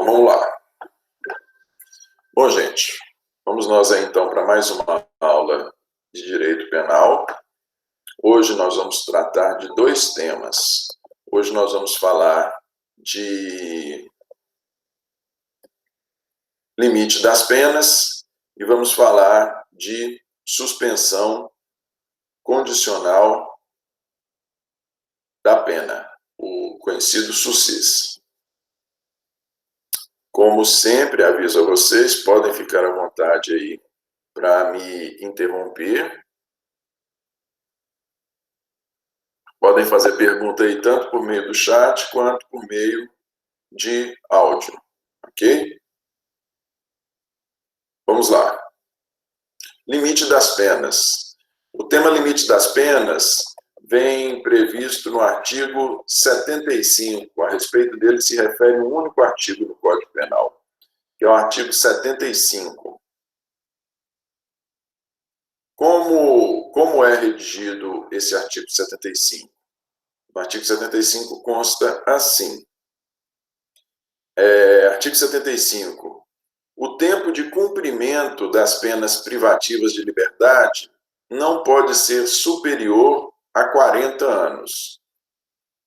vamos lá. Bom, gente, vamos nós aí então para mais uma aula de Direito Penal. Hoje nós vamos tratar de dois temas. Hoje nós vamos falar de limite das penas e vamos falar de suspensão condicional da pena, o conhecido SUSIS. Como sempre, aviso a vocês, podem ficar à vontade aí para me interromper. Podem fazer pergunta aí tanto por meio do chat quanto por meio de áudio, ok? Vamos lá. Limite das penas. O tema limite das penas vem previsto no artigo 75. A respeito dele se refere um único artigo do Código Penal, que é o artigo 75. Como é redigido esse artigo 75? No artigo 75 consta assim. Artigo 75. O tempo de cumprimento das penas privativas de liberdade não pode ser superior a 40 anos.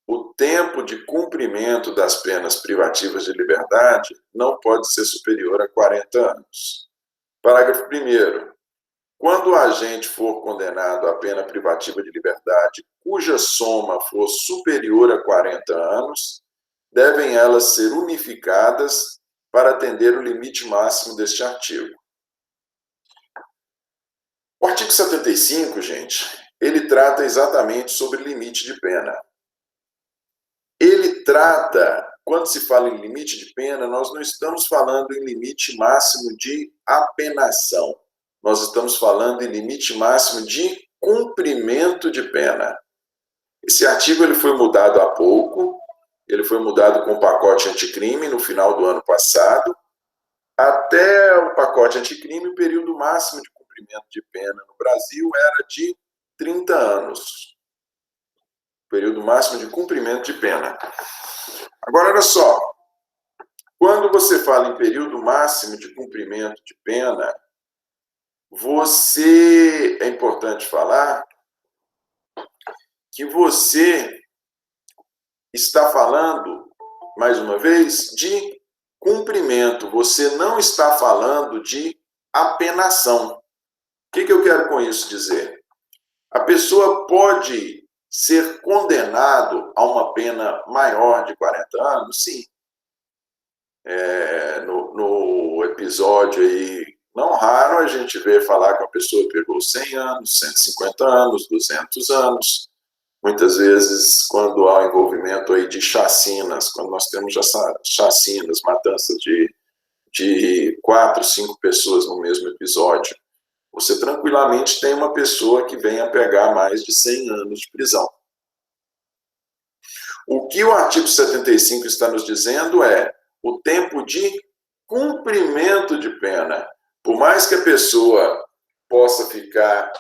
O tempo de cumprimento das penas privativas de liberdade não pode ser superior a 40 anos. Parágrafo 1º. Quando o agente for condenado à pena privativa de liberdade cuja soma for superior a 40 anos, devem elas ser unificadas para atender o limite máximo deste artigo. O artigo 75, gente, ele trata exatamente sobre limite de pena. Ele trata, quando se fala em limite de pena, nós não estamos falando em limite máximo de apenação. Nós estamos falando em limite máximo de cumprimento de pena. Esse artigo ele foi mudado há pouco, ele foi mudado com o pacote anticrime no final do ano passado. Até o pacote anticrime, o período máximo de cumprimento de pena no Brasil era de 30 anos. Período máximo de cumprimento de pena. Agora, olha só. Quando você fala em período máximo de cumprimento de pena, é importante falar que você está falando, mais uma vez, de cumprimento. Você não está falando de apenação. O que eu quero com isso dizer? A pessoa pode ser condenado a uma pena maior de 40 anos? Sim. No episódio aí, não raro, a gente vê falar que a pessoa pegou 100 anos, 150 anos, 200 anos. Muitas vezes, quando há envolvimento aí de chacinas, quando nós temos chacinas, matanças de 4, 5 pessoas no mesmo episódio, você tranquilamente tem uma pessoa que venha pegar mais de 100 anos de prisão. O que o artigo 75 está nos dizendo é o tempo de cumprimento de pena. Por mais que a pessoa possa ficar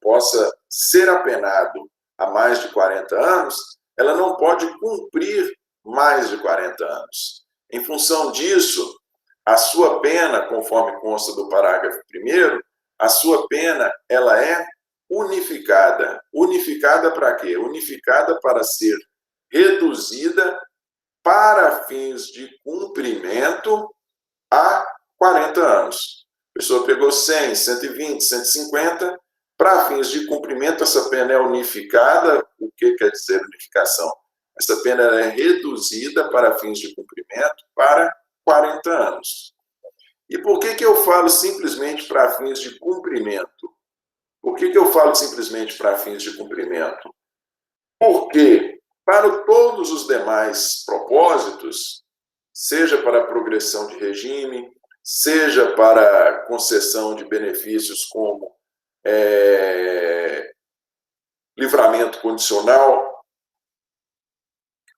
possa ser apenado a mais de 40 anos, ela não pode cumprir mais de 40 anos. Em função disso, a sua pena, conforme consta do parágrafo 1º, a sua pena ela é unificada. Unificada para quê? Unificada para ser reduzida para fins de cumprimento a 40 anos. A pessoa pegou 100, 120, 150, para fins de cumprimento, essa pena é unificada. O que quer dizer unificação? Essa pena é reduzida para fins de cumprimento para 40 anos. E por que eu falo simplesmente para fins de cumprimento? Por que eu falo simplesmente para fins de cumprimento? Porque, para todos os demais propósitos, seja para progressão de regime, seja para concessão de benefícios como livramento condicional,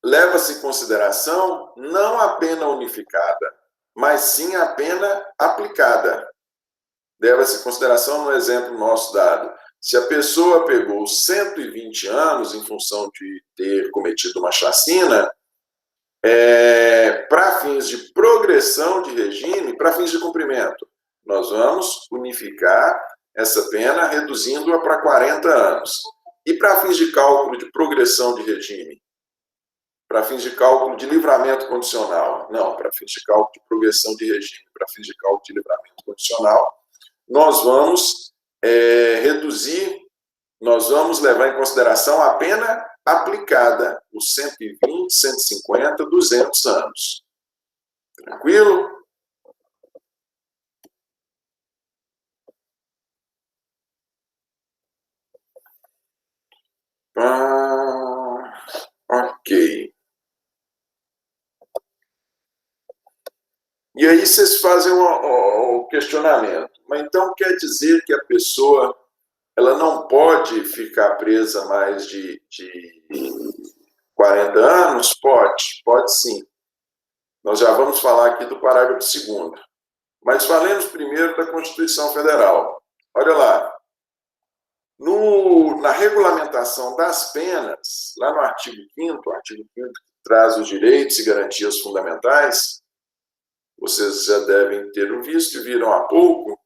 leva-se em consideração não a pena unificada, mas sim a pena aplicada. Leva-se em consideração no exemplo nosso dado. Se a pessoa pegou 120 anos em função de ter cometido uma chacina, para fins de progressão de regime, para fins de cumprimento, nós vamos unificar essa pena, reduzindo-a para 40 anos. E para fins de cálculo de progressão de regime? Para fins de cálculo de livramento condicional? Não, para fins de cálculo de progressão de regime, para fins de cálculo de livramento condicional, nós vamos reduzir, nós vamos levar em consideração a pena aplicada, os 120, 150, 200 anos. Tranquilo? Ok. E aí vocês fazem o questionamento. Mas então quer dizer que a pessoa ela não pode ficar presa mais de 40 anos? Pode sim. Nós já vamos falar aqui do parágrafo 2º. Mas falemos primeiro da Constituição Federal. Olha lá. Na regulamentação das penas, lá no artigo 5º, o artigo 5º que traz os direitos e garantias fundamentais, vocês já devem ter visto e viram há pouco. O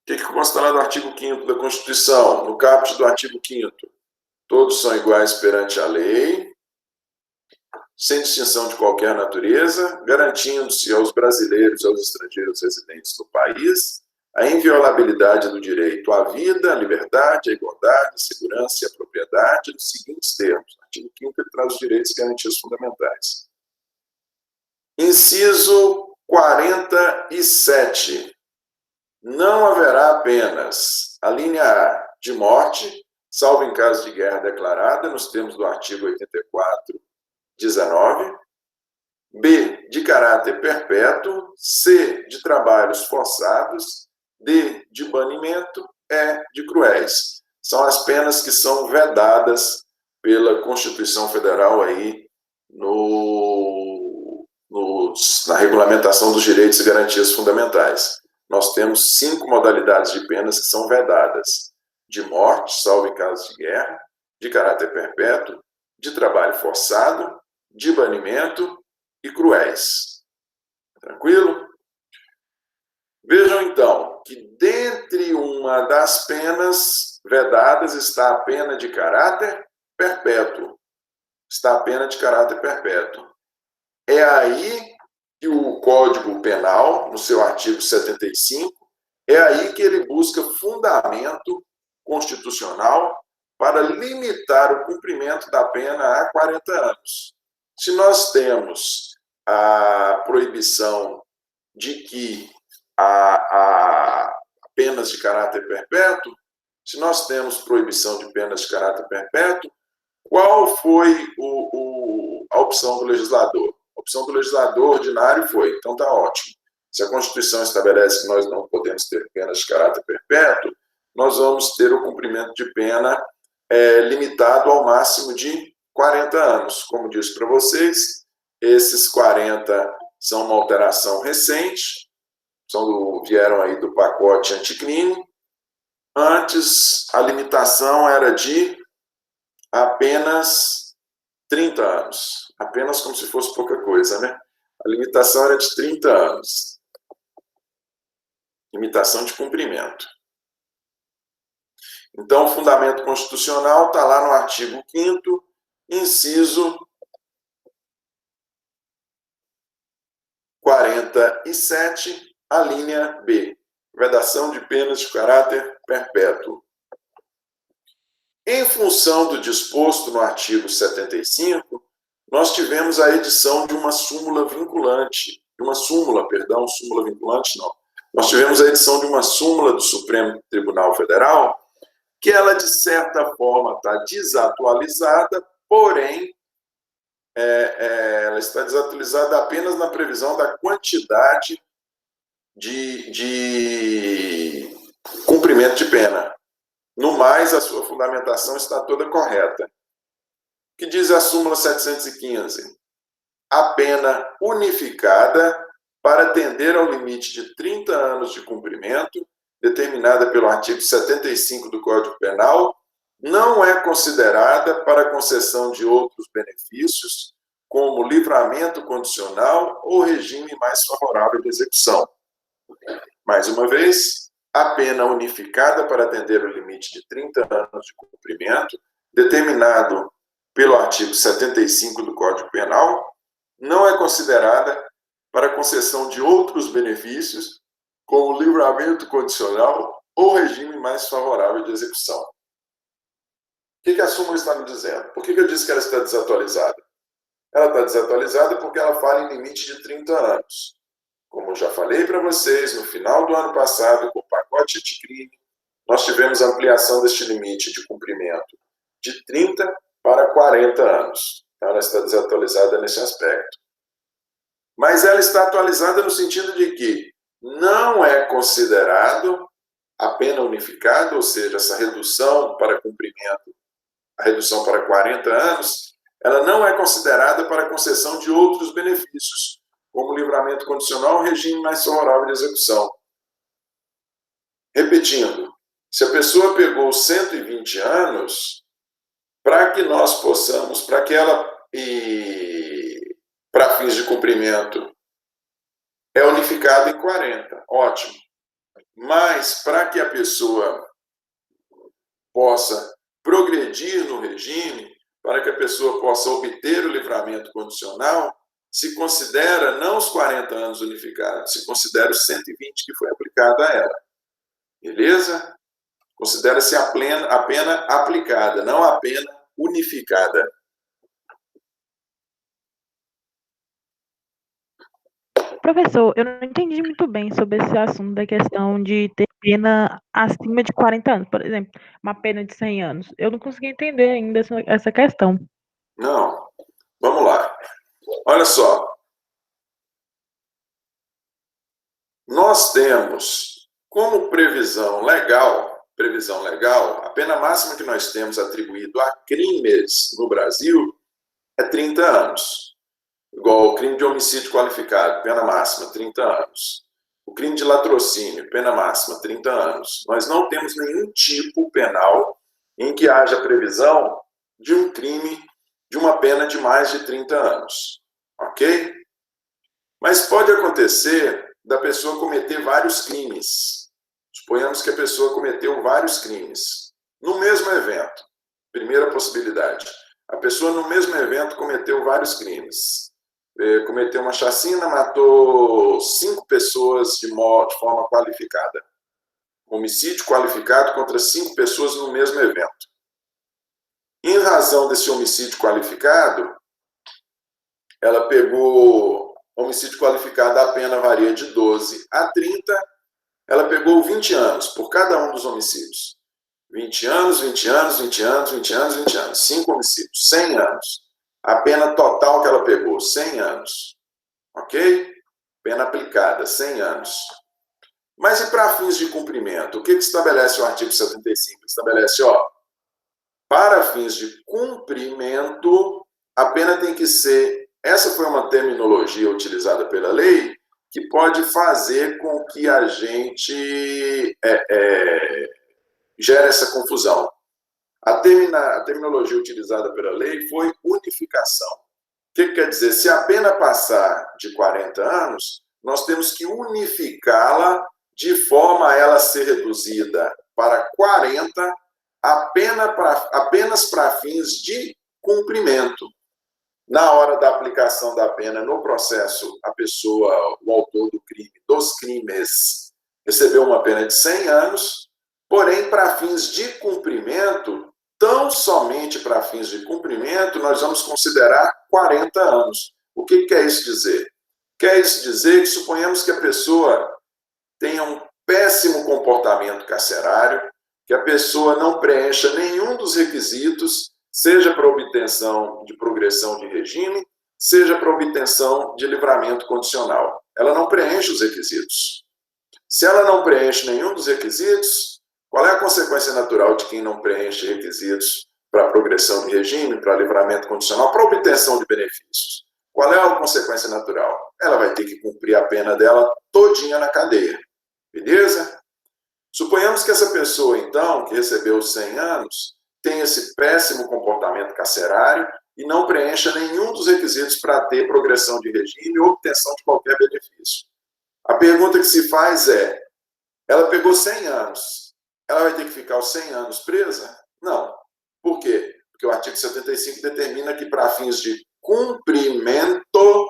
que consta lá no artigo 5º da Constituição? No caput do artigo 5º. Todos são iguais perante a lei, sem distinção de qualquer natureza, garantindo-se aos brasileiros e aos estrangeiros residentes no país a inviolabilidade do direito à vida, à liberdade, à igualdade, à segurança e à propriedade, nos seguintes termos. Artigo 5º ele traz os direitos e garantias fundamentais. Inciso 47. Não haverá penas, a linha A, de morte, salvo em caso de guerra declarada, nos termos do artigo 84, 19. B, de caráter perpétuo. C, de trabalhos forçados. D, de banimento. E, de cruéis. São as penas que são vedadas pela Constituição Federal aí na regulamentação dos direitos e garantias fundamentais. Nós temos 5 modalidades de penas que são vedadas: de morte, salvo em caso de guerra, de caráter perpétuo, de trabalho forçado, de banimento e cruéis. Tranquilo? Vejam, então, que dentre uma das penas vedadas está a pena de caráter perpétuo. Está a pena de caráter perpétuo. É aí que o Código Penal, no seu artigo 75, é aí que ele busca fundamento constitucional para limitar o cumprimento da pena a 40 anos. Se nós temos a proibição de que a penas de caráter perpétuo, se nós temos proibição de penas de caráter perpétuo, qual foi a opção do legislador? A opção do legislador ordinário foi, então está ótimo. Se a Constituição estabelece que nós não podemos ter penas de caráter perpétuo, nós vamos ter o cumprimento de pena limitado ao máximo de 40 anos. Como disse para vocês, esses 40 são uma alteração recente, vieram aí do pacote anticrime. Antes, a limitação era de apenas 30 anos. Apenas como se fosse pouca coisa, né? A limitação era de 30 anos. Limitação de cumprimento. Então, o fundamento constitucional está lá no artigo 5º, inciso 47, a linha B. Vedação de penas de caráter perpétuo. Em função do disposto no artigo 75, nós tivemos a edição de uma súmula vinculante. Súmula vinculante não. Nós tivemos a edição de uma súmula do Supremo Tribunal Federal, que ela, de certa forma, está desatualizada, porém, ela está desatualizada apenas na previsão da quantidade de cumprimento de pena. No mais, a sua fundamentação está toda correta. O que diz a súmula 715? A pena unificada para atender ao limite de 30 anos de cumprimento, determinada pelo artigo 75 do Código Penal, não é considerada para concessão de outros benefícios como livramento condicional ou regime mais favorável de execução. Mais uma vez, a pena unificada para atender o limite de 30 anos de cumprimento, determinado pelo artigo 75 do Código Penal, não é considerada para concessão de outros benefícios, como livramento condicional ou regime mais favorável de execução. O que a súmula está me dizendo? Por que eu disse que ela está desatualizada? Ela está desatualizada porque ela fala em limite de 30 anos. Como eu já falei para vocês, no final do ano passado, com o pacote anticrime, nós tivemos ampliação deste limite de cumprimento de 30 para 40 anos. Então, ela está desatualizada nesse aspecto. Mas ela está atualizada no sentido de que não é considerado a pena unificada, ou seja, essa redução para cumprimento, a redução para 40 anos, ela não é considerada para concessão de outros benefícios, como livramento condicional ou regime mais favorável de execução. Repetindo, se a pessoa pegou 120 anos, para que nós possamos, para que ela, para fins de cumprimento, é unificado em 40, ótimo. Mas para que a pessoa possa progredir no regime, para que a pessoa possa obter o livramento condicional, se considera não os 40 anos unificados, se considera os 120 que foi aplicado a ela. Beleza? Considera-se a pena aplicada, não a pena unificada. Professor, eu não entendi muito bem sobre esse assunto da questão de ter pena acima de 40 anos, por exemplo, uma pena de 100 anos. Eu não consegui entender ainda essa questão. Não. Vamos lá. Olha só. Nós temos como previsão legal, a pena máxima que nós temos atribuído a crimes no Brasil é 30 anos. Igual o crime de homicídio qualificado, pena máxima, 30 anos. O crime de latrocínio, pena máxima, 30 anos. Nós não temos nenhum tipo penal em que haja previsão de um crime, de uma pena de mais de 30 anos. Ok? Mas pode acontecer da pessoa cometer vários crimes. Suponhamos que a pessoa cometeu vários crimes no mesmo evento. Primeira possibilidade. A pessoa no mesmo evento cometeu vários crimes. Cometeu uma chacina, matou 5 pessoas de forma qualificada. Homicídio qualificado contra 5 pessoas no mesmo evento. Em razão desse homicídio qualificado, ela pegou homicídio qualificado, a pena varia de 12 a 30, ela pegou 20 anos por cada um dos homicídios. 20 anos, 20 anos, 20 anos, 20 anos, 20 anos. 5 homicídios, 100 anos. A pena total que ela pegou, 100 anos. Ok? Pena aplicada, 100 anos. Mas e para fins de cumprimento? O que estabelece o artigo 75? Estabelece, para fins de cumprimento, a pena tem que ser... Essa foi uma terminologia utilizada pela lei que pode fazer com que a gente gere essa confusão. A terminologia utilizada pela lei foi unificação. O que quer dizer? Se a pena passar de 40 anos, nós temos que unificá-la de forma a ela ser reduzida para 40 apenas para fins de cumprimento. Na hora da aplicação da pena no processo, a pessoa, o autor do crime, dos crimes, recebeu uma pena de 100 anos, porém, para fins de cumprimento, tão somente para fins de cumprimento, nós vamos considerar 40 anos. O que quer isso dizer? Quer isso dizer que suponhamos que a pessoa tenha um péssimo comportamento carcerário, que a pessoa não preencha nenhum dos requisitos, seja para obtenção de progressão de regime, seja para obtenção de livramento condicional. Ela não preenche os requisitos. Se ela não preenche nenhum dos requisitos, qual é a consequência natural de quem não preenche requisitos para progressão de regime, para livramento condicional, para obtenção de benefícios? Qual é a consequência natural? Ela vai ter que cumprir a pena dela todinha na cadeia. Beleza? Suponhamos que essa pessoa, então, que recebeu 100 anos, tem esse péssimo comportamento carcerário e não preencha nenhum dos requisitos para ter progressão de regime ou obtenção de qualquer benefício. A pergunta que se faz é, ela pegou 100 anos, ela vai ter que ficar os 100 anos presa? Não. Por quê? Porque o artigo 75 determina que, para fins de cumprimento,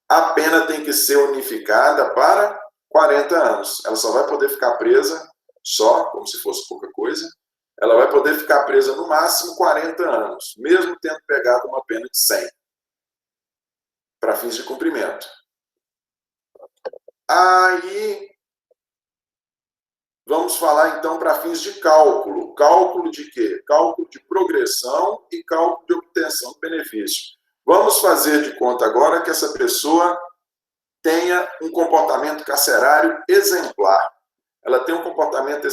a pena tem que ser unificada para 40 anos. Ela só vai poder ficar presa, só, como se fosse pouca coisa, ela vai poder ficar presa no máximo 40 anos, mesmo tendo pegado uma pena de 100, para fins de cumprimento. Aí, vamos falar então para fins de cálculo. Cálculo de quê? Cálculo de progressão e cálculo de obtenção de benefício. Vamos fazer de conta agora que essa pessoa tenha um comportamento carcerário exemplar. Ela tem um comportamento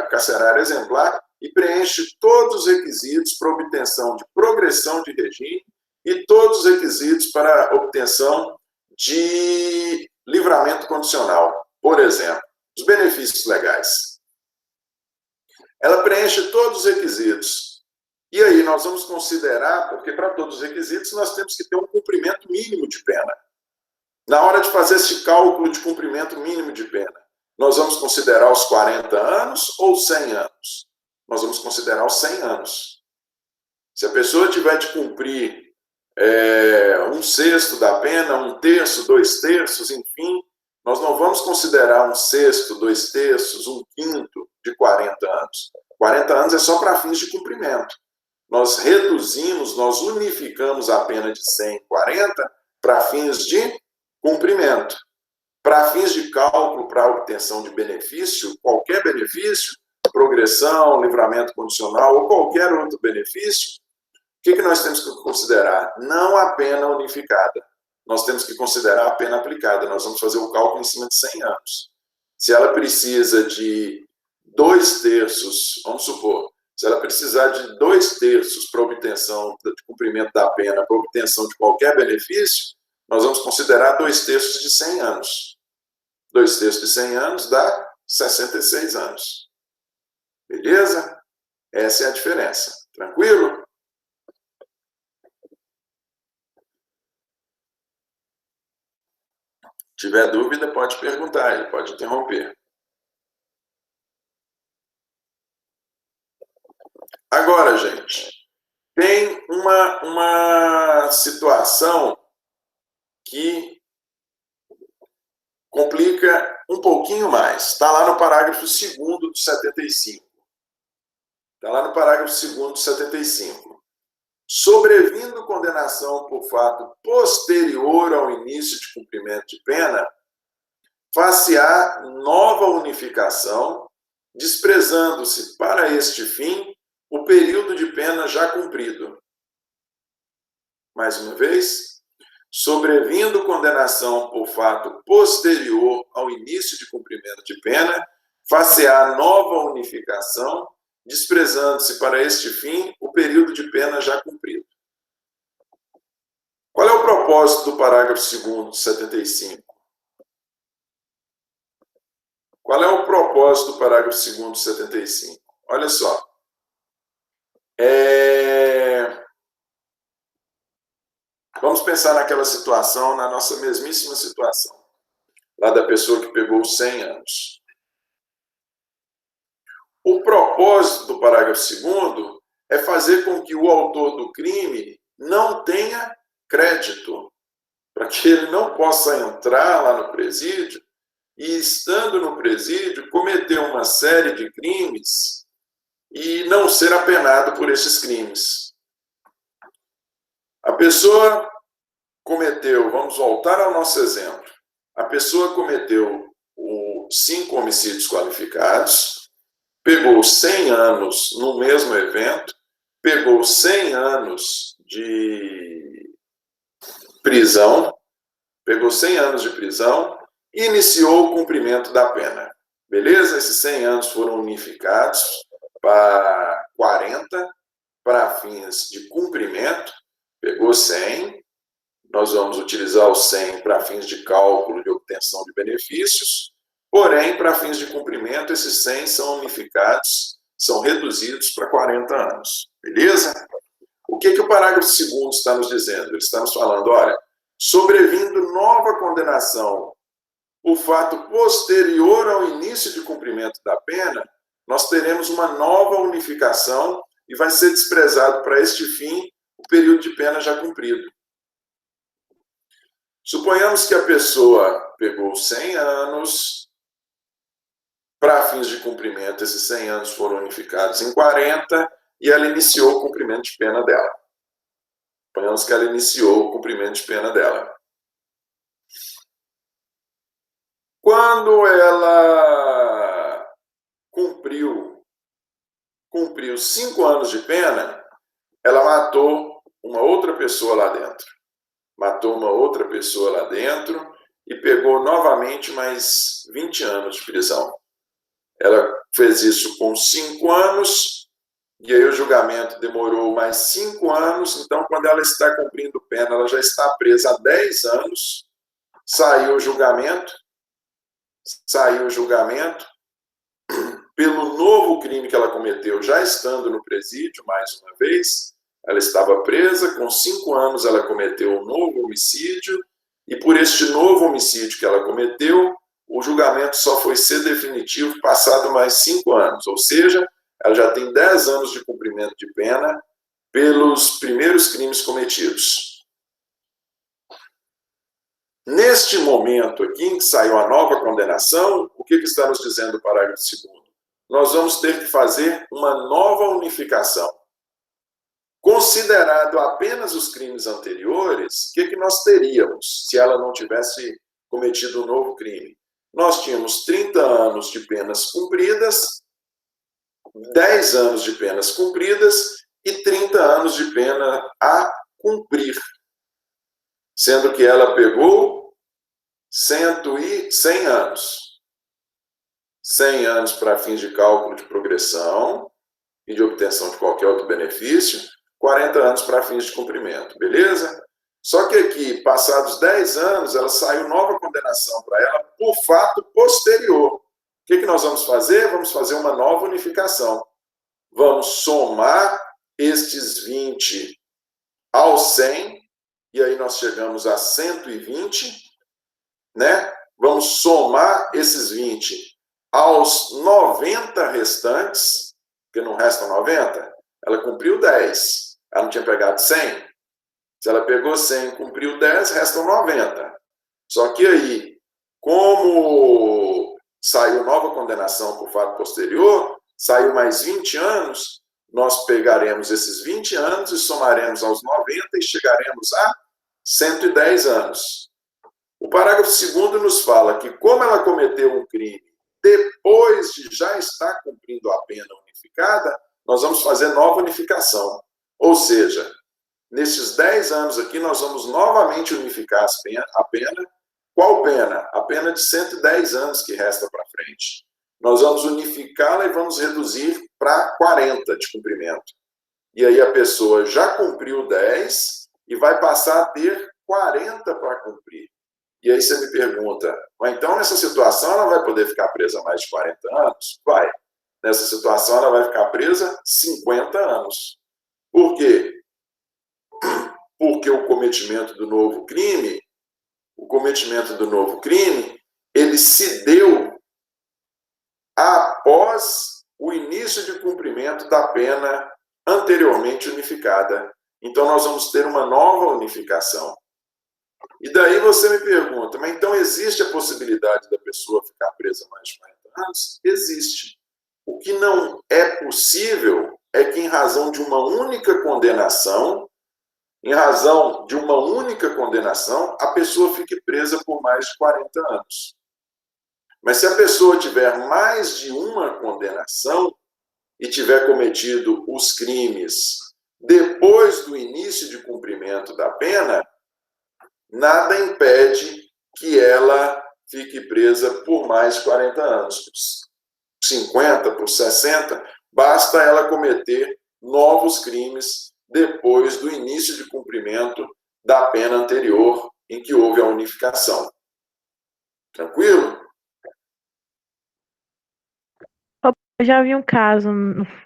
carcerário exemplar e preenche todos os requisitos para obtenção de progressão de regime e todos os requisitos para obtenção de livramento condicional. Por exemplo, os benefícios legais. Ela preenche todos os requisitos. E aí nós vamos considerar, porque para todos os requisitos nós temos que ter um cumprimento mínimo de pena. Na hora de fazer esse cálculo de cumprimento mínimo de pena, nós vamos considerar os 40 anos ou 100 anos? Nós vamos considerar os 100 anos. Se a pessoa tiver de cumprir 1/6 da pena, 1/3, 2/3, enfim, nós não vamos considerar 1/6, 2/3, 1/5 de 40 anos. 40 anos é só para fins de cumprimento. Nós reduzimos, nós unificamos a pena de 100 em 40 para fins de cumprimento. Para fins de cálculo, para obtenção de benefício, qualquer benefício, progressão, livramento condicional ou qualquer outro benefício, o que nós temos que considerar? Não a pena unificada. Nós temos que considerar a pena aplicada. Nós vamos fazer o cálculo em cima de 100 anos. Se ela precisa de 2/3, vamos supor, se ela precisar de 2/3 para obtenção de cumprimento da pena, para obtenção de qualquer benefício, nós vamos considerar 2/3 de 100 anos. 2/3 de 100 anos dá 66 anos. Beleza? Essa é a diferença. Tranquilo? Se tiver dúvida, pode perguntar, ele pode interromper. Agora, gente, tem uma situação que complica um pouquinho mais. Está lá no parágrafo 2º do 75. Está lá no parágrafo 2º do 75. Sobrevindo condenação por fato posterior ao início de cumprimento de pena, far-se-á nova unificação, desprezando-se para este fim o período de pena já cumprido. Mais uma vez, sobrevindo condenação por fato posterior ao início de cumprimento de pena, far-se-á nova unificação, desprezando-se para este fim o período de pena já cumprido. Qual é o propósito do parágrafo 2º de 75? Qual é o propósito do parágrafo 2º de 75? Olha só. Vamos pensar naquela situação, na nossa mesmíssima situação, lá da pessoa que pegou os 100 anos. O propósito do parágrafo 2º é fazer com que o autor do crime não tenha crédito, para que ele não possa entrar lá no presídio e, estando no presídio, cometer uma série de crimes e não ser apenado por esses crimes. A pessoa cometeu, vamos voltar ao nosso exemplo, a pessoa cometeu 5 homicídios qualificados, pegou 100 anos no mesmo evento, pegou 100 anos de prisão, e iniciou o cumprimento da pena. Beleza? Esses 100 anos foram unificados para 40, para fins de cumprimento, pegou 100, nós vamos utilizar os 100 para fins de cálculo de obtenção de benefícios, porém, para fins de cumprimento, esses 100 são unificados, são reduzidos para 40 anos. Beleza? O que o parágrafo 2º está nos dizendo? Ele está nos falando, olha, sobrevindo nova condenação por fato posterior ao início de cumprimento da pena, nós teremos uma nova unificação e vai ser desprezado para este fim o período de pena já cumprido. Suponhamos que a pessoa pegou 100 anos, para fins de cumprimento, esses 100 anos foram unificados em 40 e ela iniciou o cumprimento de pena dela. Suponhamos que ela iniciou o cumprimento de pena dela. Quando ela cumpriu 5 anos de pena, ela matou uma outra pessoa lá dentro. Matou uma outra pessoa lá dentro e pegou novamente mais 20 anos de prisão. Ela fez isso com 5 anos, e aí o julgamento demorou mais 5 anos, então quando ela está cumprindo pena, ela já está presa há 10 anos, saiu o julgamento, pelo novo crime que ela cometeu, já estando no presídio, mais uma vez, ela estava presa, com 5 anos ela cometeu um novo homicídio, e por este novo homicídio que ela cometeu, o julgamento só foi ser definitivo passado mais 5 anos, ou seja, ela já tem 10 anos de cumprimento de pena pelos primeiros crimes cometidos. Neste momento aqui, em que saiu a nova condenação, o que está nos dizendo o parágrafo 2º? Nós vamos ter que fazer uma nova unificação. Considerado apenas os crimes anteriores, o que nós teríamos se ela não tivesse cometido um novo crime? Nós tínhamos 30 anos de penas cumpridas, 10 anos de penas cumpridas e 30 anos de pena a cumprir. Sendo que ela pegou 100 anos. 100 anos para fins de cálculo de progressão e de obtenção de qualquer outro benefício, 40 anos para fins de cumprimento, beleza? Só que aqui, passados 10 anos, ela saiu nova condenação para ela por fato posterior. O que nós vamos fazer? Vamos fazer uma nova unificação. Vamos somar estes 20 aos 100, e aí nós chegamos a 120, né? Vamos somar esses 20 aos 90 restantes, porque não restam 90, ela cumpriu 10, ela não tinha pegado 100. Se ela pegou 100 e cumpriu 10, restam 90. Só que aí, como saiu nova condenação por fato posterior, saiu mais 20 anos, nós pegaremos esses 20 anos e somaremos aos 90 e chegaremos a 110 anos. O parágrafo 2º nos fala que, como ela cometeu um crime depois de já estar cumprindo a pena unificada, nós vamos fazer nova unificação. Ou seja, nesses 10 anos aqui, nós vamos novamente unificar a pena. Qual pena? A pena de 110 anos que resta para frente. Nós vamos unificá-la e vamos reduzir para 40 de cumprimento. E aí a pessoa já cumpriu 10 e vai passar a ter 40 para cumprir. E aí você me pergunta, mas então nessa situação ela vai poder ficar presa mais de 40 anos? Vai. Nessa situação ela vai ficar presa 50 anos. Por quê? Porque o cometimento do novo crime, ele se deu após o início de cumprimento da pena anteriormente unificada. Então nós vamos ter uma nova unificação. E daí você me pergunta, mas então existe a possibilidade da pessoa ficar presa mais de 40 anos? Existe. O que não é possível é que, em razão de uma única condenação, a pessoa fique presa por mais de 40 anos. Mas se a pessoa tiver mais de uma condenação e tiver cometido os crimes depois do início de cumprimento da pena, nada impede que ela fique presa por mais de 40 anos, por 50, por 60, basta ela cometer novos crimes depois do início de cumprimento da pena anterior em que houve a unificação. Tranquilo? Eu já vi um caso,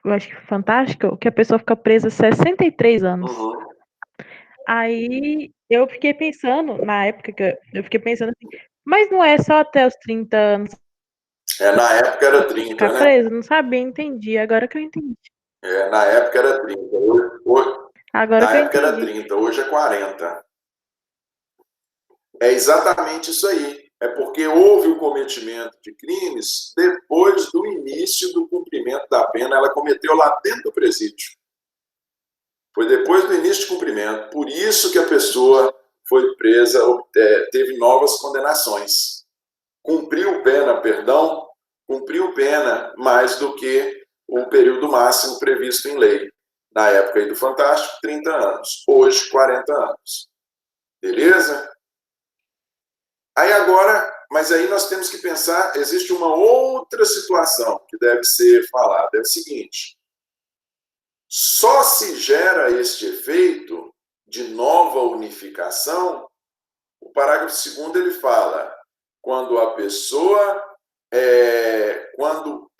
eu acho que fantástico, que a pessoa fica presa 63 anos. Uhum. Aí eu fiquei pensando, na época que eu fiquei pensando assim, mas não é só até os 30 anos Na época era ficar 30, né? preso? Não sabia, entendi. Agora que eu entendi. Na época era 30. Agora Na que eu época era entendi. 30, hoje é 40. É exatamente isso aí. É porque houve o cometimento de crimes depois do início do cumprimento da pena. Ela cometeu lá dentro do presídio. Foi depois do início de cumprimento. Por isso que a pessoa foi presa, teve novas condenações. Cumpriu pena, perdão, cumpriu pena mais do que o período máximo previsto em lei. Na época aí do Fantástico, 30 anos. Hoje, 40 anos. Beleza? Aí agora, mas aí nós temos que pensar, existe uma outra situação que deve ser falada. É o seguinte, só se gera este efeito de nova unificação, o parágrafo 2º ele fala, quando a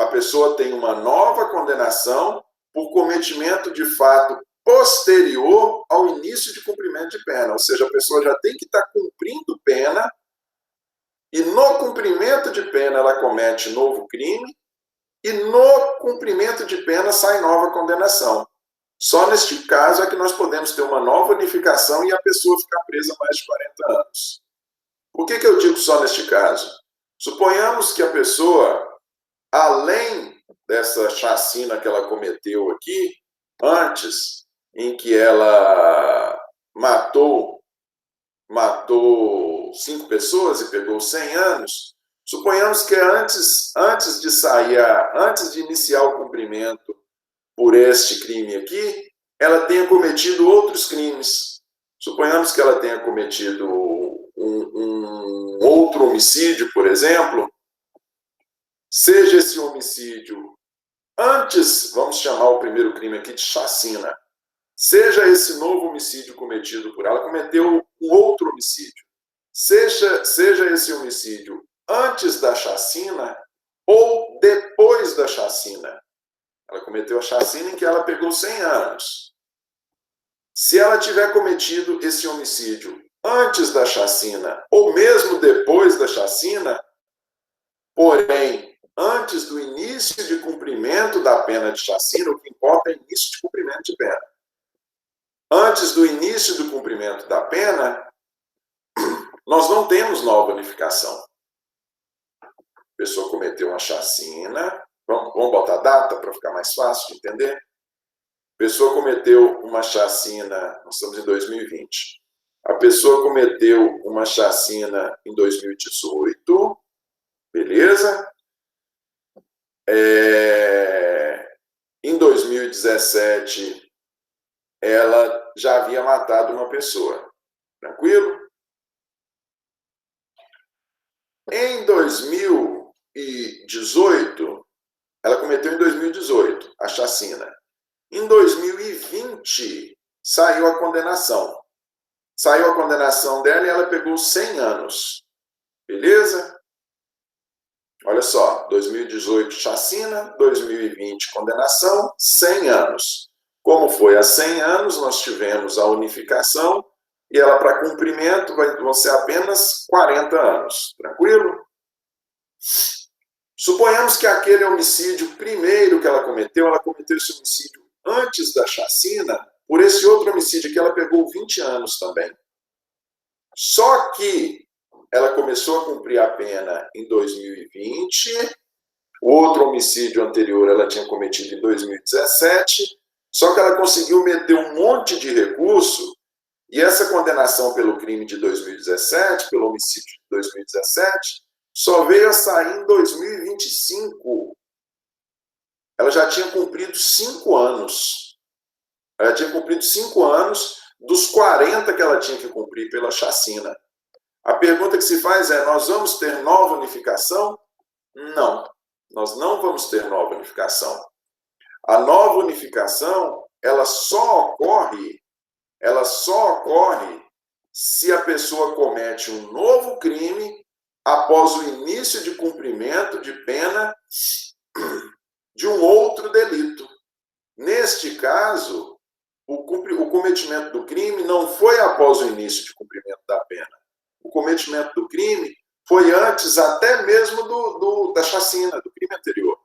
pessoa tem uma nova condenação por cometimento de fato posterior ao início de cumprimento de pena, ou seja, a pessoa já tem que estar cumprindo pena e no cumprimento de pena ela comete novo crime e no cumprimento de pena sai nova condenação. Só neste caso é que nós podemos ter uma nova unificação e a pessoa ficar presa mais de 40 anos. Por que eu digo só neste caso? Suponhamos que a pessoa, além dessa chacina que ela cometeu aqui, antes, em que ela matou 5 pessoas e pegou 100 anos, suponhamos que antes de iniciar o cumprimento por este crime aqui, ela tenha cometido outros crimes. Suponhamos que ela tenha cometido um outro homicídio, por exemplo, seja esse homicídio antes, vamos chamar o primeiro crime aqui de chacina, seja esse novo homicídio cometido por ela, cometeu um outro homicídio, seja esse homicídio antes da chacina ou depois da chacina. Ela cometeu a chacina em que ela pegou 100 anos. Se ela tiver cometido esse homicídio antes da chacina ou mesmo depois da chacina, porém, antes do início de cumprimento da pena de chacina, o que importa é o início de cumprimento de pena. Antes do início do cumprimento da pena, nós não temos nova unificação. A pessoa cometeu uma chacina, vamos botar data para ficar mais fácil de entender? A pessoa cometeu uma chacina, nós estamos em 2020. A pessoa cometeu uma chacina em 2018, beleza? Em 2017, ela já havia matado uma pessoa. Tranquilo? Em 2018, ela cometeu em 2018 a chacina. Em 2020, saiu a condenação. Saiu a condenação dela e ela pegou 100 anos. Beleza? Olha só, 2018 chacina, 2020 condenação, 100 anos. Como foi há 100 anos, nós tivemos a unificação e ela, para cumprimento, vão ser apenas 40 anos. Tranquilo? Suponhamos que aquele homicídio primeiro que ela cometeu esse homicídio antes da chacina, por esse outro homicídio que ela pegou 20 anos também. Só que ela começou a cumprir a pena em 2020, o outro homicídio anterior ela tinha cometido em 2017, só que ela conseguiu meter um monte de recurso e essa condenação pelo crime de 2017, pelo homicídio de 2017, só veio a sair em 2025. Ela já tinha cumprido 5 anos. Ela tinha cumprido 5 anos dos 40 que ela tinha que cumprir pela chacina. A pergunta que se faz é, nós vamos ter nova unificação? Não, nós não vamos ter nova unificação. A nova unificação, ela só ocorre se a pessoa comete um novo crime após o início de cumprimento de pena de um outro delito. Neste caso, o cometimento do crime não foi após o início de cumprimento da pena. O cometimento do crime foi antes até mesmo da chacina, do crime anterior.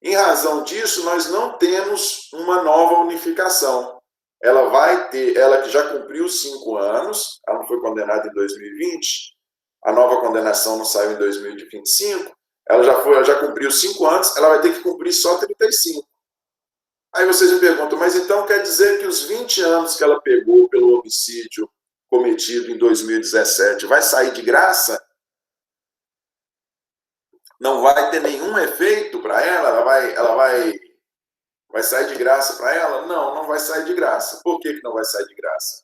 Em razão disso, nós não temos uma nova unificação. Ela que já cumpriu 5 anos, ela não foi condenada em 2020, a nova condenação não saiu em 2025, ela já cumpriu 5 anos, ela vai ter que cumprir só 35. Aí vocês me perguntam, mas então quer dizer que os 20 anos que ela pegou pelo homicídio cometido em 2017 vai sair de graça? Não vai ter nenhum efeito para ela? Ela vai sair de graça para ela? Não, não vai sair de graça. Por que não vai sair de graça?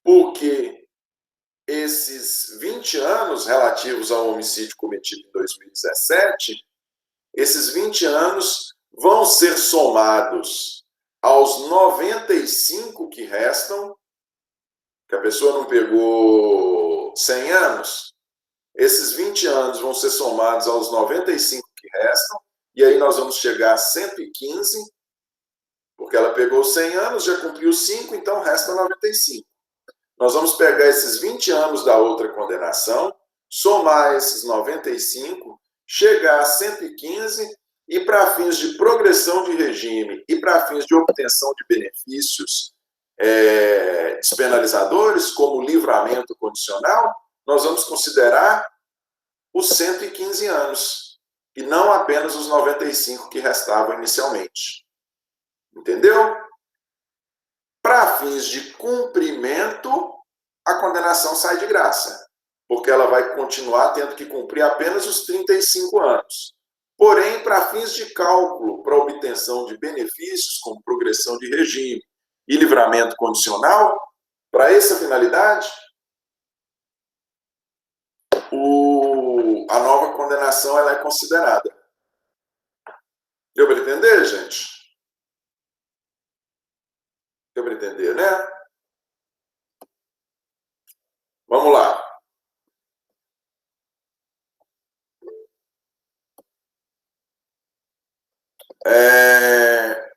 Porque esses 20 anos relativos ao homicídio cometido em 2017, esses 20 anos vão ser somados aos 95 que restam, que a pessoa não pegou 100 anos, esses 20 anos vão ser somados aos 95 que restam, e aí nós vamos chegar a 115, porque ela pegou 100 anos, já cumpriu 5, então resta 95. Nós vamos pegar esses 20 anos da outra condenação, somar esses 95, chegar a 115, e para fins de progressão de regime e para fins de obtenção de benefícios despenalizadores, como livramento condicional, nós vamos considerar os 115 anos, e não apenas os 95 que restavam inicialmente. Entendeu? Para fins de cumprimento, a condenação sai de graça, porque ela vai continuar tendo que cumprir apenas os 35 anos. Porém, para fins de cálculo, para obtenção de benefícios, como progressão de regime e livramento condicional, para essa finalidade, a nova condenação ela é considerada. Deu para entender, gente? Deu para entender, né? Vamos lá.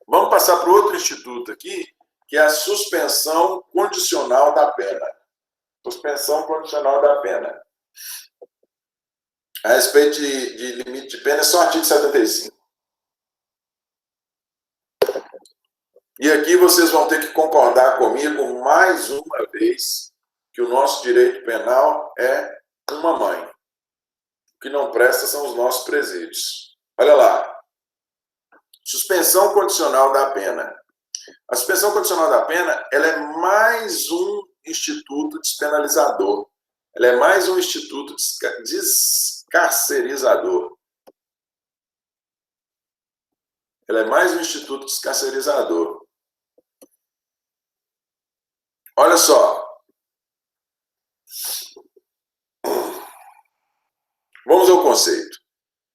Vamos passar para outro instituto aqui, que é a suspensão condicional da pena. Suspensão condicional da pena. A respeito de limite de pena, é só o artigo 75. E aqui vocês vão ter que concordar comigo mais uma vez que o nosso direito penal é uma mãe. O que não presta são os nossos presídios. Olha lá. Suspensão condicional da pena. A suspensão condicional da pena, ela é mais um instituto despenalizador. Ela é mais um instituto descarcerizador. Ela é mais um instituto descarcerizador. Olha só. Vamos ao conceito.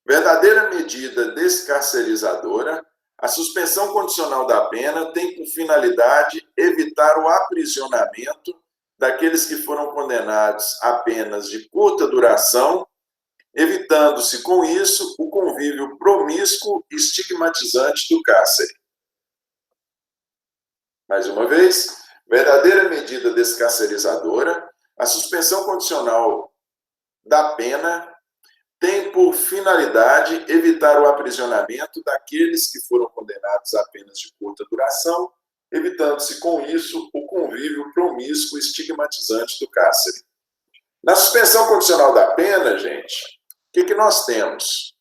Verdadeira medida descarcerizadora, a suspensão condicional da pena tem por finalidade evitar o aprisionamento daqueles que foram condenados a penas de curta duração, evitando-se com isso o convívio promíscuo e estigmatizante do cárcere. Mais uma vez, verdadeira medida descarcerizadora, a suspensão condicional da pena tem por finalidade evitar o aprisionamento daqueles que foram condenados a penas de curta duração, evitando-se com isso o convívio promíscuo e estigmatizante do cárcere. Na suspensão condicional da pena, gente, o que nós temos?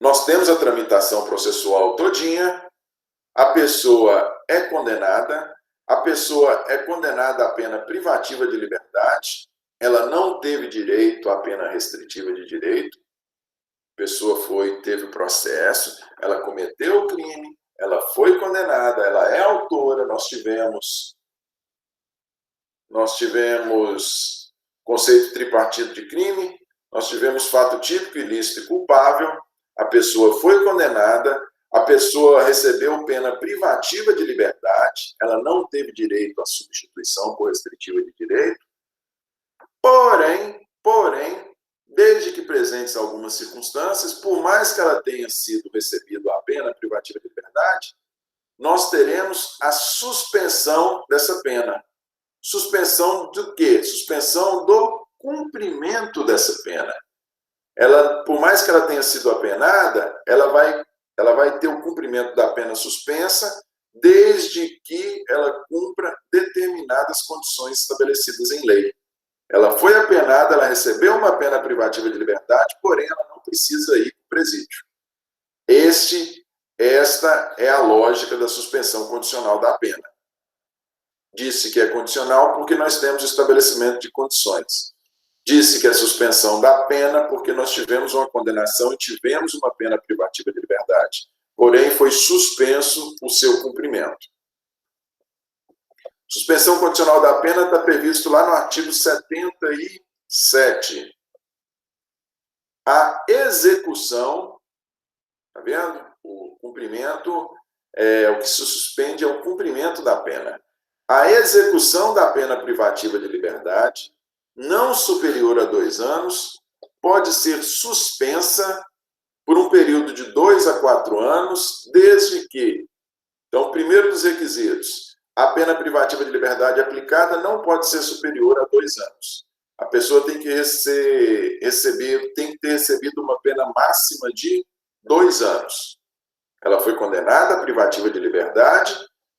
Nós temos a tramitação processual todinha, a pessoa é condenada a pena privativa de liberdade, ela não teve direito à pena restritiva de direito, a pessoa teve o processo, ela cometeu o crime, ela foi condenada, ela é autora, nós tivemos conceito tripartido de crime, nós tivemos fato típico, ilícito e culpável, a pessoa foi condenada, a pessoa recebeu pena privativa de liberdade, ela não teve direito à substituição por restritiva de direito, porém, desde que presentes algumas circunstâncias, por mais que ela tenha sido recebida a pena privativa de liberdade, nós teremos a suspensão dessa pena. Suspensão do quê? Suspensão do cumprimento dessa pena. Ela, por mais que ela tenha sido apenada, ela vai ter o cumprimento da pena suspensa, desde que ela cumpra determinadas condições estabelecidas em lei. Ela foi apenada, ela recebeu uma pena privativa de liberdade, porém ela não precisa ir para o presídio. Esta é a lógica da suspensão condicional da pena. Disse que é condicional porque nós temos estabelecimento de condições. Disse que é suspensão da pena porque nós tivemos uma condenação e tivemos uma pena privativa de liberdade. Porém, foi suspenso o seu cumprimento. Suspensão condicional da pena está previsto lá no artigo 77. A execução, está vendo? O cumprimento, o que se suspende é o cumprimento da pena. A execução da pena privativa de liberdade, não superior a 2 anos, pode ser suspensa por um período de 2 a 4 anos, desde que, então, primeiro dos requisitos, a pena privativa de liberdade aplicada não pode ser superior a 2 anos. A pessoa tem que ter recebido uma pena máxima de 2 anos. Ela foi condenada à privativa de liberdade,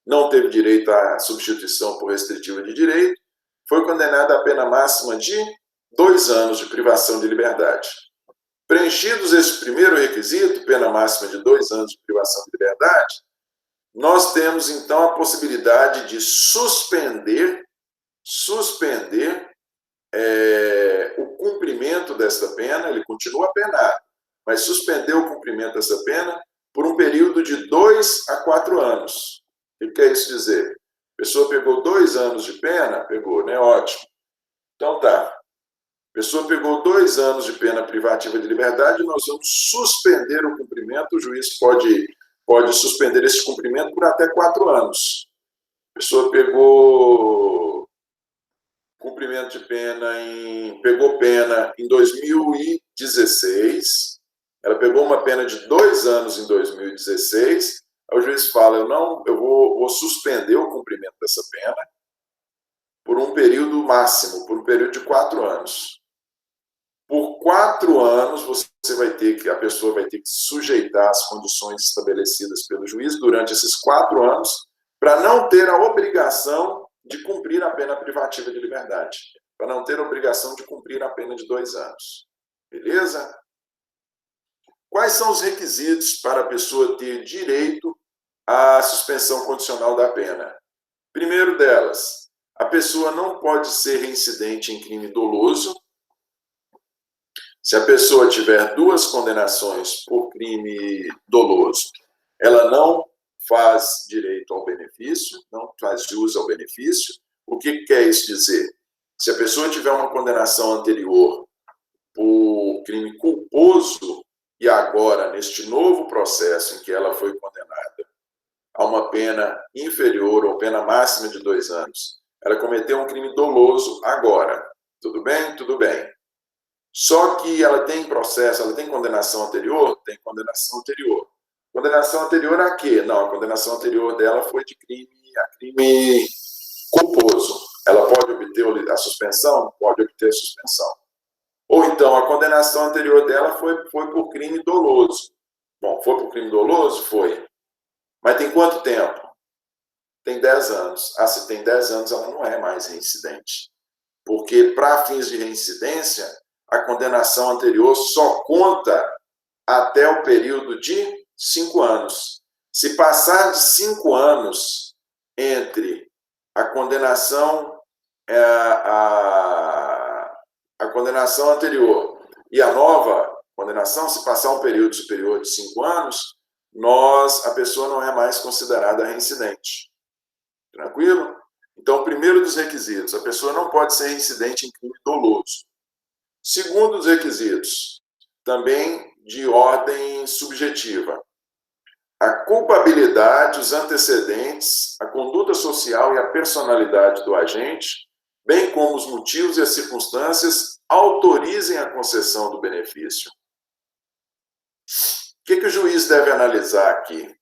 não teve direito à substituição por restritiva de direito, foi condenada à pena máxima de 2 anos de privação de liberdade. Preenchidos esse primeiro requisito, pena máxima de 2 anos de privação de liberdade, nós temos, então, a possibilidade de suspender o cumprimento desta pena. Ele continua penado, mas suspender o cumprimento dessa pena por um período de 2 a 4 anos. O que quer isso dizer? A pessoa pegou 2 anos de pena? Pegou, né? Ótimo. Então tá. A pessoa pegou 2 anos de pena privativa de liberdade, nós vamos suspender o cumprimento. O juiz pode suspender esse cumprimento por até 4 anos. A pessoa pegou cumprimento de pena pegou pena em 2016, ela pegou uma pena de 2 anos em 2016, aí o juiz fala, eu vou suspender o cumprimento dessa pena por um período máximo, por um período de 4 anos. Por 4 anos, a pessoa vai ter que sujeitar as condições estabelecidas pelo juiz durante esses 4 anos, para não ter a obrigação de cumprir a pena privativa de liberdade, para não ter a obrigação de cumprir a pena de 2 anos. Beleza? Quais são os requisitos para a pessoa ter direito à suspensão condicional da pena? Primeiro delas, a pessoa não pode ser reincidente em crime doloso. Se a pessoa tiver 2 condenações por crime doloso, ela não faz direito ao benefício, não faz jus ao benefício. O que quer isso dizer? Se a pessoa tiver uma condenação anterior por crime culposo e agora, neste novo processo em que ela foi condenada a uma pena inferior ou pena máxima de 2 anos, ela cometeu um crime doloso agora. Tudo bem? Tudo bem. Só que ela tem processo, ela tem condenação anterior? Tem condenação anterior. Condenação anterior a quê? Não, a condenação anterior dela foi de crime culposo. Ela pode obter a suspensão? Pode obter a suspensão. Ou então, a condenação anterior dela foi por crime doloso. Bom, foi por crime doloso? Foi. Mas tem quanto tempo? Tem 10 anos. Ah, se tem 10 anos, ela não é mais reincidente. Porque, para fins de reincidência, a condenação anterior só conta até o período de 5 anos. Se passar de 5 anos entre a condenação anterior e a nova condenação, se passar um período superior de 5 anos, a pessoa não é mais considerada reincidente. Tranquilo? Então, primeiro dos requisitos, a pessoa não pode ser reincidente em crime doloso. Segundo dos requisitos, também de ordem subjetiva, a culpabilidade, os antecedentes, a conduta social e a personalidade do agente, bem como os motivos e as circunstâncias autorizem a concessão do benefício. O que o juiz deve analisar aqui?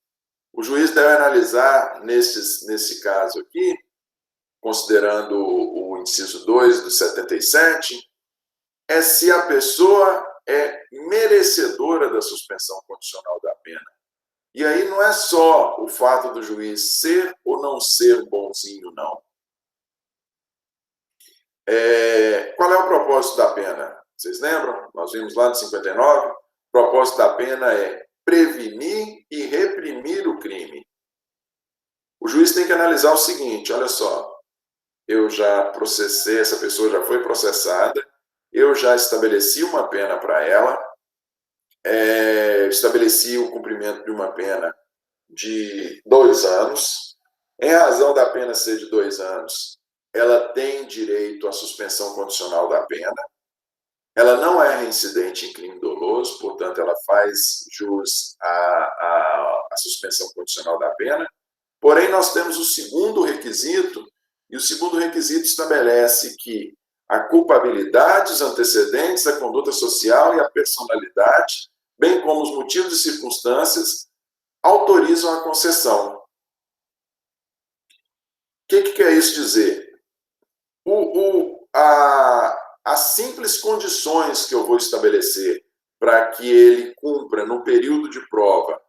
O juiz deve analisar, nesse caso aqui, considerando o inciso 2 do 77, é se a pessoa é merecedora da suspensão condicional da pena. E aí não é só o fato do juiz ser ou não ser bonzinho, não. Qual é o propósito da pena? Vocês lembram? Nós vimos lá no 59. O propósito da pena é prevenir e reprimir o crime. O juiz tem que analisar o seguinte, olha só, eu já processei, essa pessoa já foi processada, eu já estabeleci uma pena para ela, estabeleci o cumprimento de uma pena de 2 anos, em razão da pena ser de 2 anos, ela tem direito à suspensão condicional da pena, ela não é reincidente em crime doloso, portanto, ela faz jus à suspensão condicional da pena. Porém, nós temos o segundo requisito, e o segundo requisito estabelece que a culpabilidade, os antecedentes, a conduta social e a personalidade, bem como os motivos e circunstâncias, autorizam a concessão. O que quer isso dizer? As simples condições que eu vou estabelecer para que ele cumpra no período de prova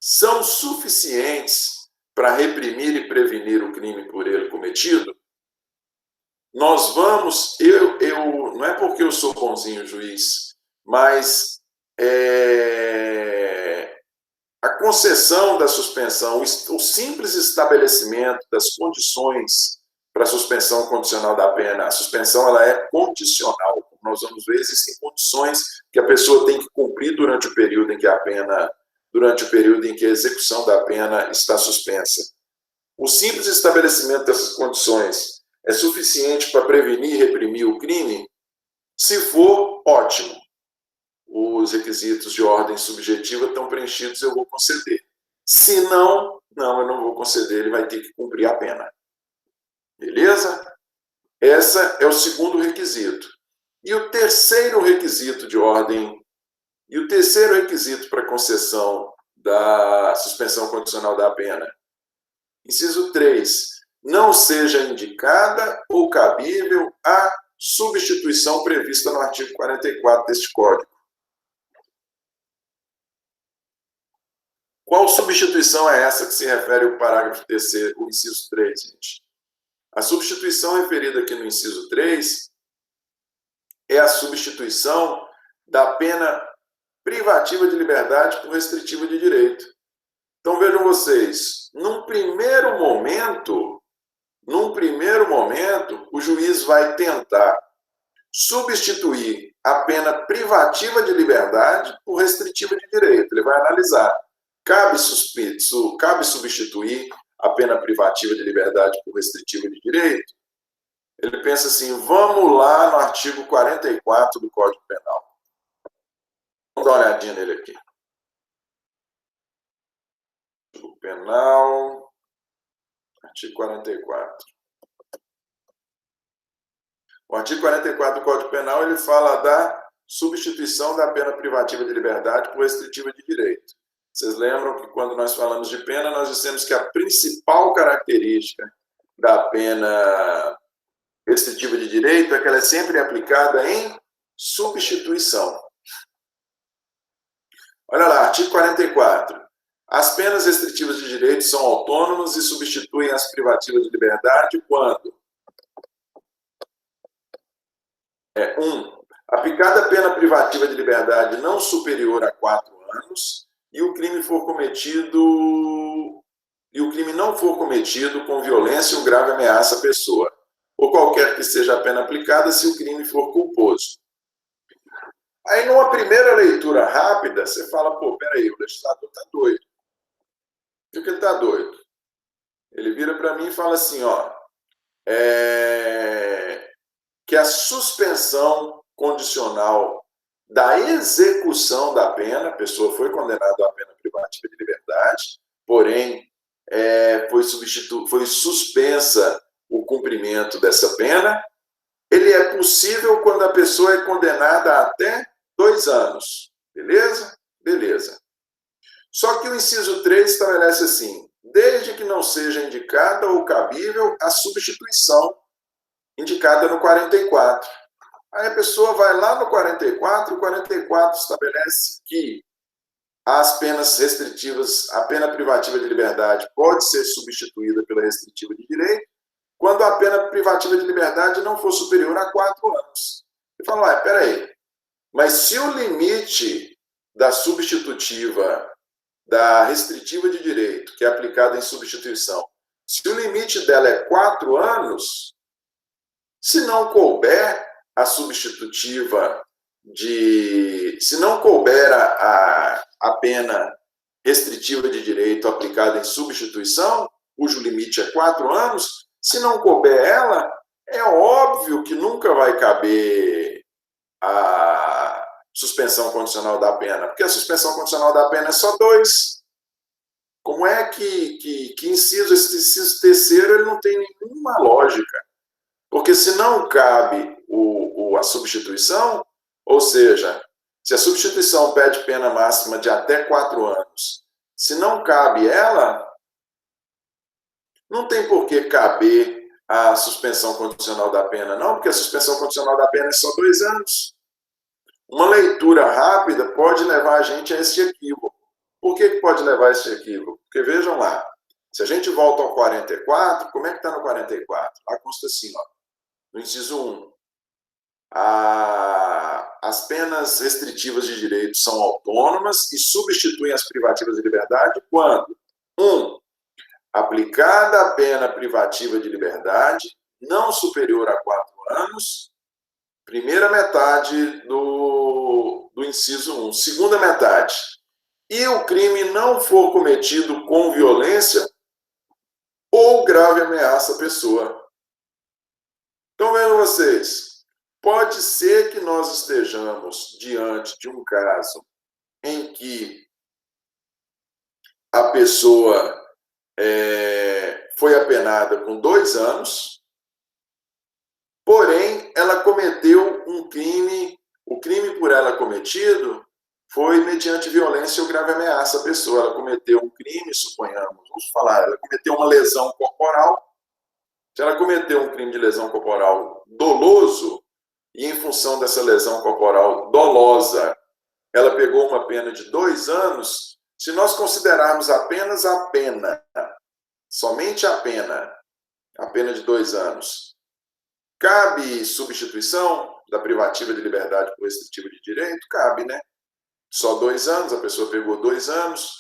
são suficientes para reprimir e prevenir o crime por ele cometido? Nós vamos, não é porque eu sou bonzinho juiz, mas a concessão da suspensão, o simples estabelecimento das condições para a suspensão condicional da pena, a suspensão ela é condicional, como nós vamos ver, existem condições que a pessoa tem que cumprir durante o período em que a execução da pena está suspensa. O simples estabelecimento dessas condições é suficiente para prevenir e reprimir o crime? Se for, ótimo. Os requisitos de ordem subjetiva estão preenchidos, eu vou conceder. Se não, eu não vou conceder, ele vai ter que cumprir a pena. Beleza? Esse é o segundo requisito. E o terceiro requisito de ordem, e o terceiro requisito para concessão da suspensão condicional da pena. Inciso 3. Não seja indicada ou cabível a substituição prevista no artigo 44 deste Código. Qual substituição é essa que se refere ao parágrafo 3º, o inciso 3, gente? A substituição referida aqui no inciso 3 é a substituição da pena privativa de liberdade por restritiva de direito. Então, vejam vocês, num primeiro momento, o juiz vai tentar substituir a pena privativa de liberdade por restritiva de direito. Ele vai analisar, cabe substituir a pena privativa de liberdade por restritiva de direito? Ele pensa assim, vamos lá no artigo 44 do Código Penal. Vamos dar uma olhadinha nele aqui. Código Penal, artigo 44. O artigo 44 do Código Penal, ele fala da substituição da pena privativa de liberdade por restritiva de direito. Vocês lembram que quando nós falamos de pena, nós dissemos que a principal característica da pena restritiva de direito é que ela é sempre aplicada em substituição. Olha lá, artigo 44. As penas restritivas de direito são autônomas e substituem as privativas de liberdade quando 1. Aplicada a pena privativa de liberdade não superior a 4 anos e o crime não for cometido com violência ou grave ameaça à pessoa, ou qualquer que seja a pena aplicada se o crime for culposo. Aí, numa primeira leitura rápida, você fala, peraí, o legislador está doido. Por que ele está doido? Ele vira para mim e fala assim, que a suspensão condicional da execução da pena, a pessoa foi condenada à pena privativa de liberdade, porém, foi suspensa o cumprimento dessa pena, Ele é possível quando a pessoa é condenada a até 2 anos. Beleza? Beleza. Só que o inciso 3 estabelece assim: desde que não seja indicada ou cabível a substituição indicada no 44. Aí a pessoa vai lá no 44, o 44 estabelece que as penas restritivas, a pena privativa de liberdade pode ser substituída pela restritiva de direito quando a pena privativa de liberdade não for superior a 4 anos. Eu falo, peraí, mas se o limite da substitutiva, da restritiva de direito, que é aplicada em substituição, se o limite dela é 4 anos, se não couber a substitutiva se não couber a pena restritiva de direito aplicada em substituição, cujo limite é 4 anos, se não couber ela, é óbvio que nunca vai caber a suspensão condicional da pena, porque a suspensão condicional da pena é só 2. Como é que inciso, esse inciso terceiro, ele não tem nenhuma lógica? Porque se não cabe a substituição, ou seja, se a substituição pede pena máxima de até 4 anos, se não cabe ela, não tem por que caber a suspensão condicional da pena, não, porque a suspensão condicional da pena é só 2 anos. Uma leitura rápida pode levar a gente a esse equívoco. Por que pode levar a esse equívoco? Porque vejam lá, se a gente volta ao 44, como é que está no 44? Lá consta assim, ó, no inciso 1, as penas restritivas de direito são autônomas e substituem as privativas de liberdade quando 1. Aplicada a pena privativa de liberdade não superior a 4 anos, primeira metade do inciso 1. Segunda metade, e o crime não for cometido com violência ou grave ameaça à pessoa. Então, vejam vocês, pode ser que nós estejamos diante de um caso em que a pessoa foi apenada com 2 anos, porém, ela cometeu um crime, o crime por ela cometido foi mediante violência ou grave ameaça à pessoa. Ela cometeu um crime, suponhamos, vamos falar, ela cometeu uma lesão corporal. Se ela cometeu um crime de lesão corporal doloso, e em função dessa lesão corporal dolosa, ela pegou uma pena de 2 anos, se nós considerarmos apenas a pena, somente a pena de 2 anos, cabe substituição da privativa de liberdade por restritiva de direito? Cabe, né? Só 2 anos, a pessoa pegou 2 anos,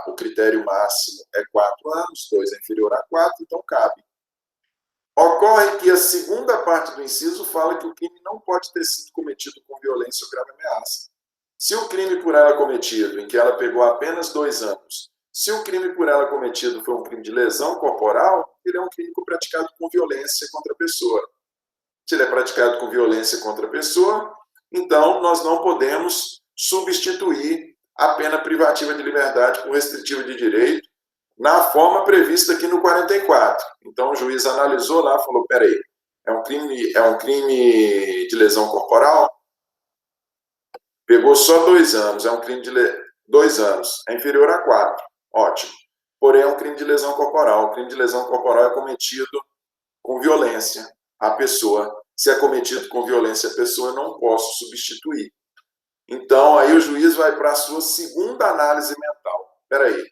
o critério máximo é 4 anos, 2 é inferior a 4, então cabe. Ocorre que a segunda parte do inciso fala que o crime não pode ter sido cometido com violência ou grave ameaça. Se o crime por ela cometido, em que ela pegou apenas 2 anos, se o crime por ela cometido foi um crime de lesão corporal, ele é um crime praticado com violência contra a pessoa. Se ele é praticado com violência contra a pessoa, então nós não podemos substituir a pena privativa de liberdade por restritiva de direito na forma prevista aqui no 44. Então o juiz analisou lá, falou, peraí, é um crime de lesão corporal? Pegou só 2 anos, é um crime de 2 anos, é inferior a 4, ótimo. Porém, é um crime de lesão corporal. O crime de lesão corporal é cometido com violência à pessoa. Se é cometido com violência à pessoa, eu não posso substituir. Então, aí o juiz vai para a sua segunda análise mental. Peraí,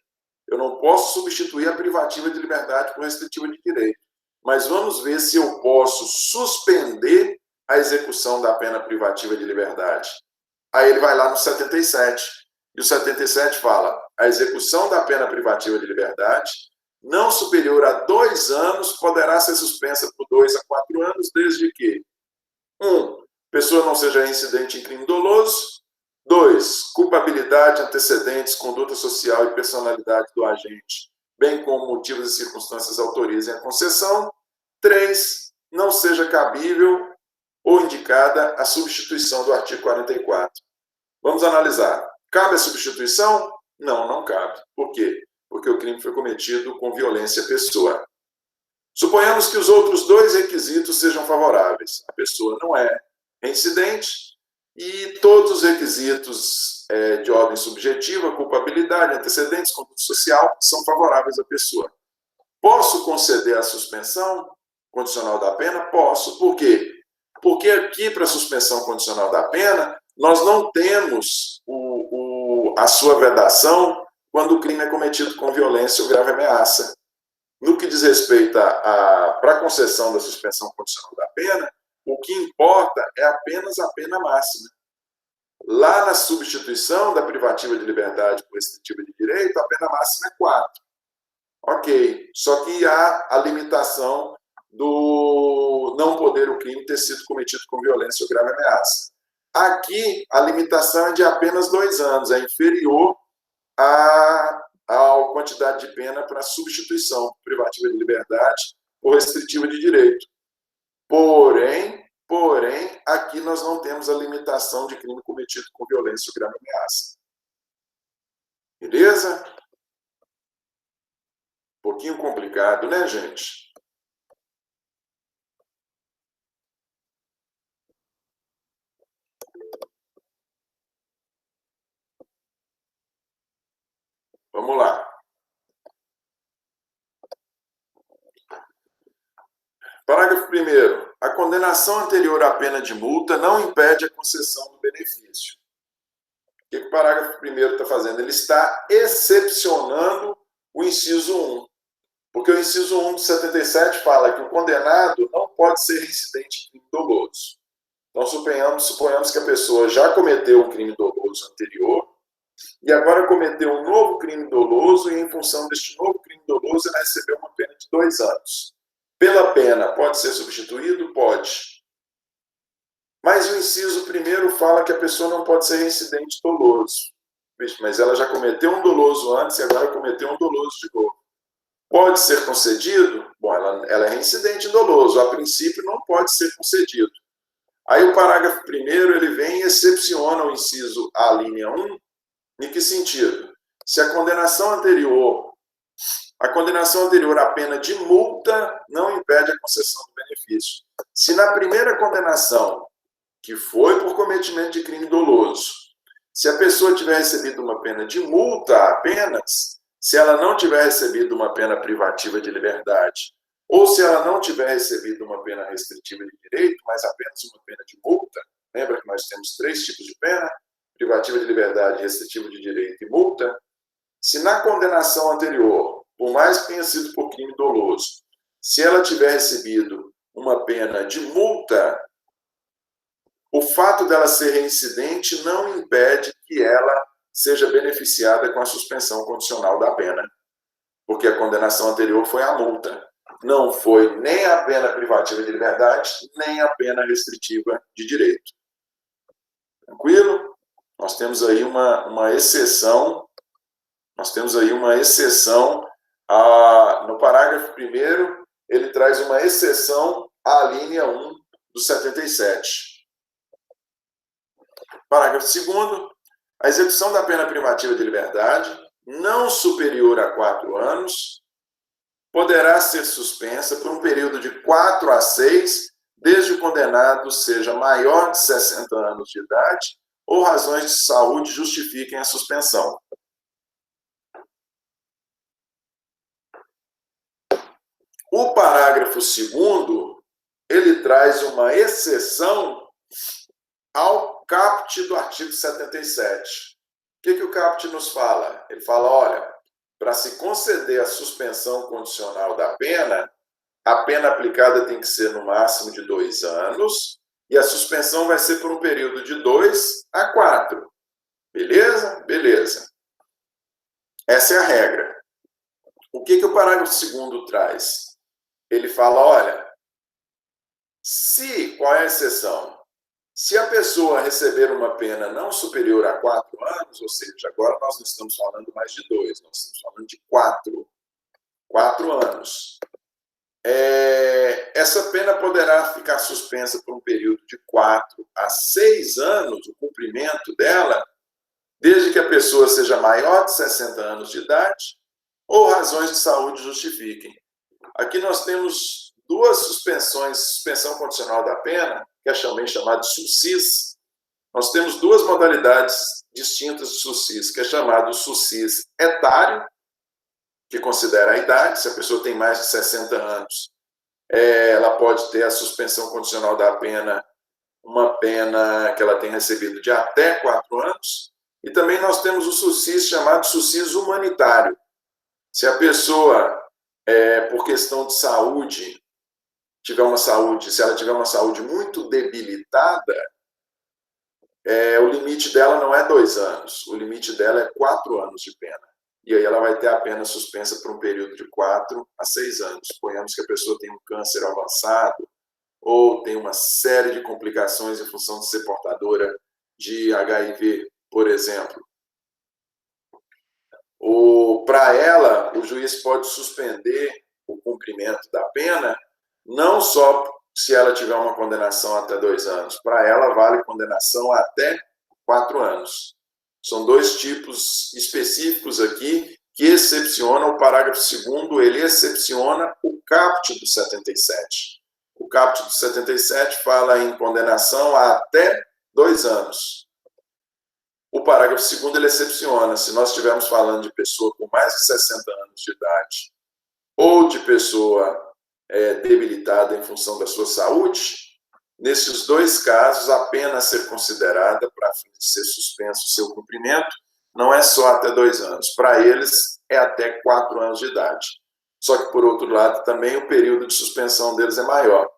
eu não posso substituir a privativa de liberdade por restritiva de direito, mas vamos ver se eu posso suspender a execução da pena privativa de liberdade. Aí ele vai lá no 77, e o 77 fala, a execução da pena privativa de liberdade não superior a 2 anos poderá ser suspensa por 2 a 4 anos, desde que 1. Pessoa não seja reincidente em crime doloso. 2. Culpabilidade, antecedentes, conduta social e personalidade do agente, bem como motivos e circunstâncias autorizem a concessão. 3. Não seja cabível ou indicada a substituição do artigo 44. Vamos analisar. Cabe a substituição? Não, não cabe. Por quê? Porque o crime foi cometido com violência à pessoa. Suponhamos que os outros dois requisitos sejam favoráveis. A pessoa não é reincidente e todos os requisitos de ordem subjetiva, culpabilidade, antecedentes, conduta social, são favoráveis à pessoa. Posso conceder a suspensão condicional da pena? Posso. Por quê? Porque aqui, para a suspensão condicional da pena, nós não temos a sua vedação quando o crime é cometido com violência ou grave ameaça. No que diz respeito para a concessão da suspensão condicional da pena, o que importa é apenas a pena máxima. Lá na substituição da privativa de liberdade por restritiva de direito, a pena máxima é 4. Ok, só que há a limitação do não poder o crime ter sido cometido com violência ou grave ameaça. Aqui, a limitação é de apenas 2 anos, é inferior à quantidade de pena para substituição privativa de liberdade ou restritiva de direito. Porém, aqui nós não temos a limitação de crime cometido com violência ou grave ameaça. Beleza? Um pouquinho complicado, né, gente? Vamos lá. Parágrafo 1º. A condenação anterior à pena de multa não impede a concessão do benefício. O que o parágrafo 1º está fazendo? Ele está excepcionando o inciso 1. Porque o inciso 1 de 77 fala que o condenado não pode ser reincidente em crime doloso. Então, suponhamos que a pessoa já cometeu um crime doloso anterior e agora cometeu um novo crime doloso e, em função deste novo crime doloso, ela recebeu uma pena de 2 anos. Pela pena, pode ser substituído? Pode. Mas o inciso 1º fala que a pessoa não pode ser reincidente doloso. Mas ela já cometeu um doloso antes e agora cometeu um doloso de novo. Pode ser concedido? Bom, ela é reincidente doloso. A princípio, não pode ser concedido. Aí o parágrafo 1º, ele vem e excepciona o inciso A, linha 1. Em que sentido? Se a condenação anterior à pena de multa não impede a concessão do benefício. Se na primeira condenação, que foi por cometimento de crime doloso, se a pessoa tiver recebido uma pena de multa apenas, se ela não tiver recebido uma pena privativa de liberdade, ou se ela não tiver recebido uma pena restritiva de direito, mas apenas uma pena de multa, lembra que nós temos 3 tipos de pena? Privativa de liberdade, restritiva de direito e multa. Se na condenação anterior, por mais que tenha sido por crime doloso, se ela tiver recebido uma pena de multa, o fato dela ser reincidente não impede que ela seja beneficiada com a suspensão condicional da pena, porque a condenação anterior foi a multa. Não foi nem a pena privativa de liberdade, nem a pena restritiva de direito. Tranquilo? Nós temos aí uma exceção. No parágrafo 1º, ele traz uma exceção à linha 1 do 77. Parágrafo 2º. A execução da pena privativa de liberdade, não superior a 4 anos, poderá ser suspensa por um período de 4 a 6, desde que o condenado seja maior de 60 anos de idade ou razões de saúde justifiquem a suspensão. O parágrafo 2º, ele traz uma exceção ao caput do artigo 77. O que o caput nos fala? Ele fala, olha, para se conceder a suspensão condicional da pena, a pena aplicada tem que ser no máximo de 2 anos e a suspensão vai ser por um período de 2 a 4. Beleza? Beleza. Essa é a regra. O que o parágrafo 2º traz? Ele fala, olha, qual é a exceção? Se a pessoa receber uma pena não superior a 4 anos, ou seja, agora nós não estamos falando mais de 2, nós estamos falando de 4 anos. Essa pena poderá ficar suspensa por um período de 4 a 6 anos, o cumprimento dela, desde que a pessoa seja maior de 60 anos de idade ou razões de saúde justifiquem. aqui nós temos duas suspensões, suspensão condicional da pena, que é também chamada de SUSIS. Nós temos duas modalidades distintas de SUSIS, que é chamado SUSIS etário, que considera a idade. Se a pessoa tem mais de 60 anos, ela pode ter a suspensão condicional da pena, uma pena que ela tem recebido de até 4 anos. E também nós temos o SUSIS chamado SUSIS humanitário. Se a pessoa, por questão de saúde, se ela tiver uma saúde muito debilitada, o limite dela não é 2 anos, o limite dela é 4 anos de pena. E aí ela vai ter a pena suspensa por um período de 4 a 6 anos. Suponhamos que a pessoa tem um câncer avançado ou tem uma série de complicações em função de ser portadora de HIV, por exemplo. Para ela, o juiz pode suspender o cumprimento da pena, não só se ela tiver uma condenação até 2 anos. Para ela, vale condenação até 4 anos. São 2 tipos específicos aqui que excepcionam o parágrafo 2º, ele excepciona o caput do 77. O caput do 77 fala em condenação a até 2 anos. O parágrafo 2º ele excepciona. Se nós estivermos falando de pessoa com mais de 60 anos de idade ou de pessoa debilitada em função da sua saúde, nesses 2 casos, a pena a ser considerada para fim de ser suspenso o seu cumprimento não é só até 2 anos. Para eles, é até 4 anos de idade. Só que, por outro lado, também o período de suspensão deles é maior.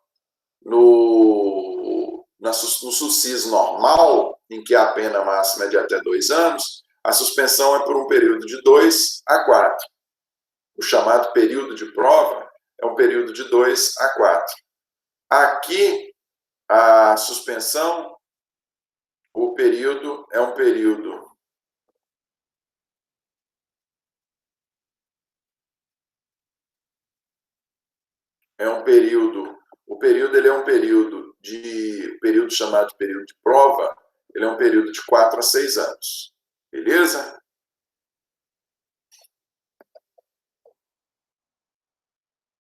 No SUSIS normal, em que a pena máxima é de até 2 anos, a suspensão é por um período de 2 a 4. O chamado período de prova é um período de 2 a 4. Aqui, a suspensão, o período é um período o período ele é um período chamado de período de prova, ele é um período de 4 a 6 anos. Beleza?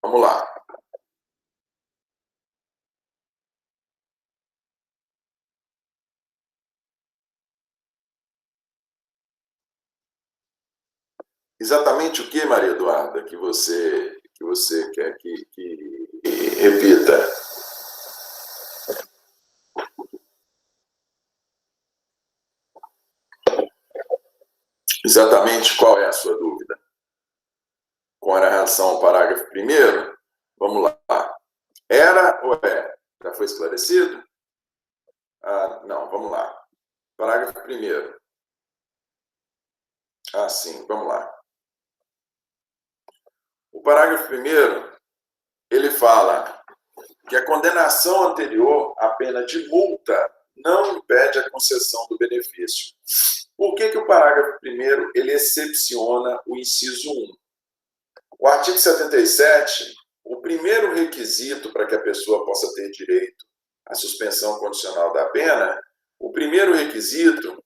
Vamos lá. Exatamente o que, Maria Eduarda, que você quer que repita? Exatamente qual é a sua dúvida? Com relação ao parágrafo 1º, vamos lá. Era ou é? Já foi esclarecido? Não, vamos lá. Parágrafo 1º. Sim, vamos lá. O parágrafo 1º, ele fala que a condenação anterior à pena de multa não impede a concessão do benefício. Por que o parágrafo 1º ele excepciona o inciso 1? O artigo 77, o primeiro requisito para que a pessoa possa ter direito à suspensão condicional da pena, o primeiro requisito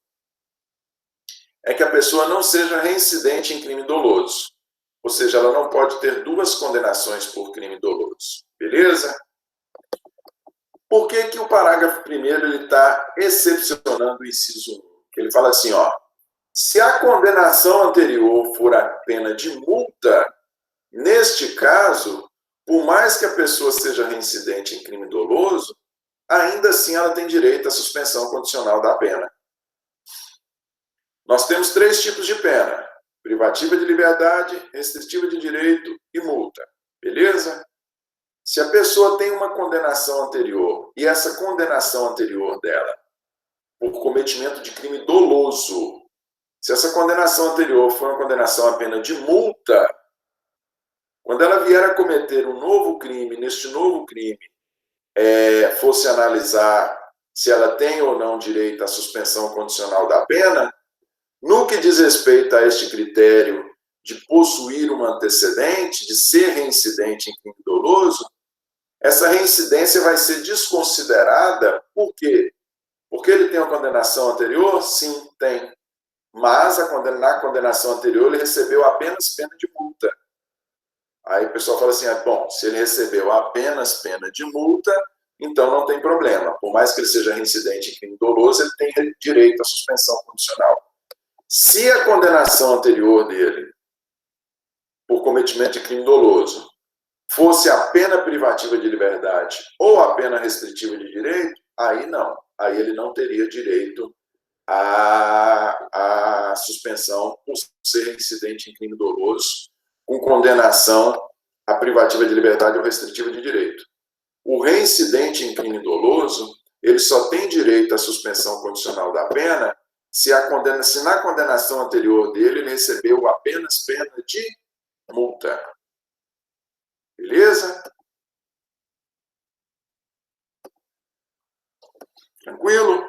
é que a pessoa não seja reincidente em crime doloso. Ou seja, ela não pode ter 2 condenações por crime doloso. Beleza? Por que o parágrafo 1º está excepcionando o inciso 1? Ele fala assim, se a condenação anterior for a pena de multa, neste caso, por mais que a pessoa seja reincidente em crime doloso, ainda assim ela tem direito à suspensão condicional da pena. Nós temos 3 tipos de pena: privativa de liberdade, restritiva de direito e multa. Beleza? Se a pessoa tem uma condenação anterior e essa condenação anterior dela por cometimento de crime doloso, se essa condenação anterior for uma condenação à pena de multa, quando ela vier a cometer um novo crime, neste novo crime, fosse analisar se ela tem ou não direito à suspensão condicional da pena, no que diz respeito a este critério de possuir um antecedente, de ser reincidente em crime doloso, essa reincidência vai ser desconsiderada. Por quê? Porque ele tem uma condenação anterior? Sim, tem. Mas na condenação anterior ele recebeu apenas pena de multa. Aí o pessoal fala assim, bom, se ele recebeu apenas pena de multa, então não tem problema. Por mais que ele seja reincidente em crime doloso, ele tem direito à suspensão condicional. Se a condenação anterior dele, por cometimento de crime doloso, fosse a pena privativa de liberdade ou a pena restritiva de direito, aí não. Aí ele não teria direito à suspensão por ser reincidente em crime doloso, com condenação à privativa de liberdade ou restritiva de direito. O reincidente em crime doloso, ele só tem direito à suspensão condicional da pena se na condenação anterior dele ele recebeu apenas pena de multa. Beleza? Tranquilo?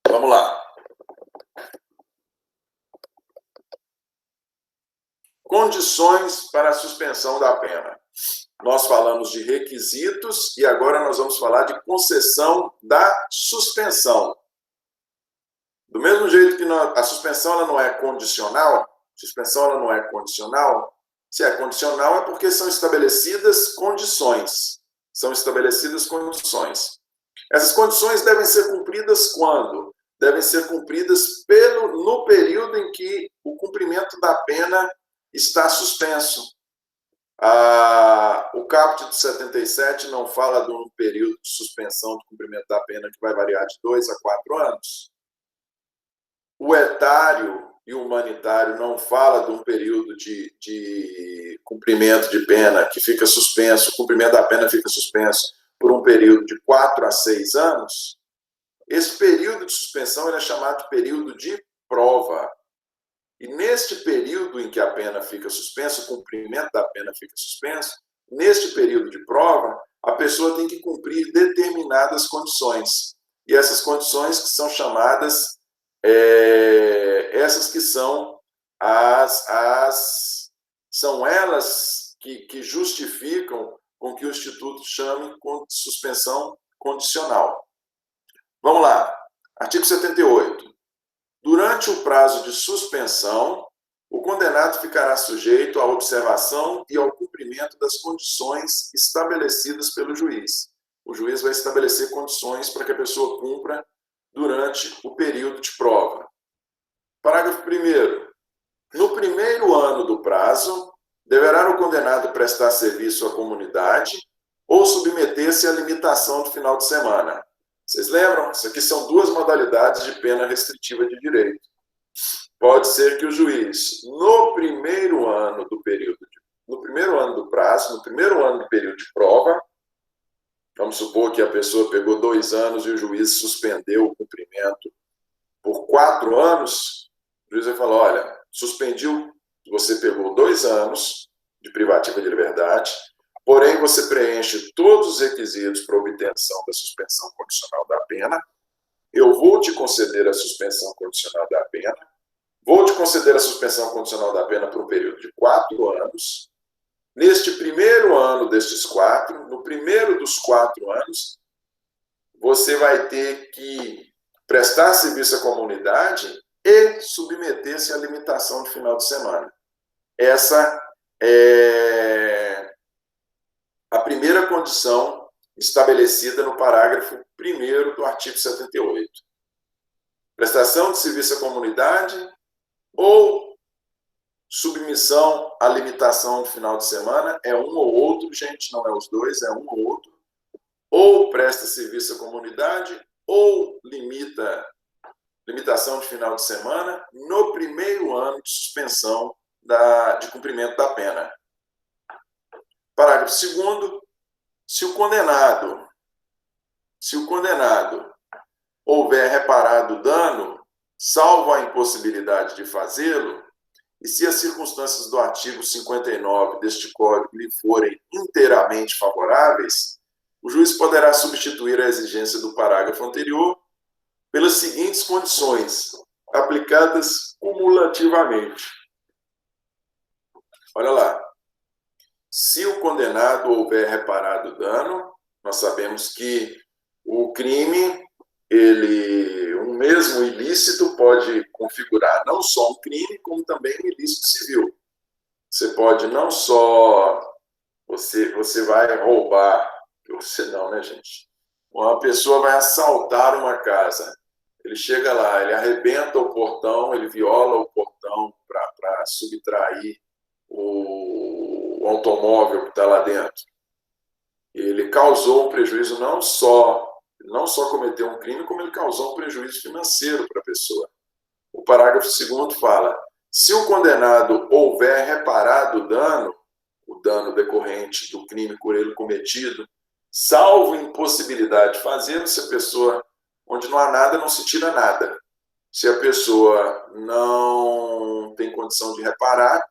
Vamos lá. Condições para a suspensão da pena. Nós falamos de requisitos e agora nós vamos falar de concessão da suspensão. Do mesmo jeito que a suspensão ela não é condicional, se é condicional é porque são estabelecidas condições. Essas condições devem ser cumpridas quando? Devem ser cumpridas no período em que o cumprimento da pena está suspenso. O caput de 77 não fala de um período de suspensão do cumprimento da pena que vai variar de 2 a 4 anos. O etário e o humanitário não fala de um período de cumprimento de pena que fica suspenso, o cumprimento da pena fica suspenso por um período de 4 a 6 anos. Esse período de suspensão ele é chamado de período de prova. E neste período em que a pena fica suspensa, o cumprimento da pena fica suspenso, neste período de prova, a pessoa tem que cumprir determinadas condições. E essas condições que são chamadas, essas que são são elas que justificam com que o Instituto chame de suspensão condicional. Vamos lá. Artigo 78. Durante o prazo de suspensão, o condenado ficará sujeito à observação e ao cumprimento das condições estabelecidas pelo juiz. O juiz vai estabelecer condições para que a pessoa cumpra durante o período de prova. Parágrafo 1º. No primeiro ano do prazo, deverá o condenado prestar serviço à comunidade ou submeter-se à limitação do final de semana. Vocês lembram? Isso aqui são duas modalidades de pena restritiva de direito. Pode ser que o juiz, no primeiro ano do prazo, no primeiro ano do período de prova, vamos supor que a pessoa pegou 2 anos e o juiz suspendeu o cumprimento por 4 anos, o juiz vai falar, olha, suspendiu, você pegou 2 anos de privativa de liberdade, porém você preenche todos os requisitos para obtenção da suspensão condicional da pena, eu vou te conceder a suspensão condicional da pena, vou te conceder a suspensão condicional da pena por um período de 4 anos, neste primeiro ano destes 4, no primeiro dos 4 anos, você vai ter que prestar serviço à comunidade e submeter-se à limitação de final de semana. Essa é a primeira condição estabelecida no parágrafo 1º do artigo 78. Prestação de serviço à comunidade ou submissão à limitação de final de semana, é um ou outro, gente, não é os dois, é um ou outro. Ou presta serviço à comunidade ou limitação de final de semana no primeiro ano de suspensão de cumprimento da pena. Parágrafo 2º. Se o condenado houver reparado o dano, salvo a impossibilidade de fazê-lo, e se as circunstâncias do artigo 59 deste Código lhe forem inteiramente favoráveis, o juiz poderá substituir a exigência do parágrafo anterior pelas seguintes condições, aplicadas cumulativamente. Olha lá. Se o condenado houver reparado o dano, nós sabemos que o crime um mesmo ilícito pode configurar não só um crime, como também um ilícito civil. Você pode não só... Você vai roubar... Você não, né, gente? Uma pessoa vai assaltar uma casa. Ele chega lá, ele arrebenta o portão, ele viola o portão para subtrair o automóvel que está lá dentro. Ele causou um prejuízo não só cometeu um crime, como ele causou um prejuízo financeiro para a pessoa. O parágrafo 2º fala: se o condenado houver reparado o dano decorrente do crime por ele cometido, salvo impossibilidade de fazê-lo, se a pessoa, onde não há nada, não se tira nada. Se a pessoa não tem condição de reparar,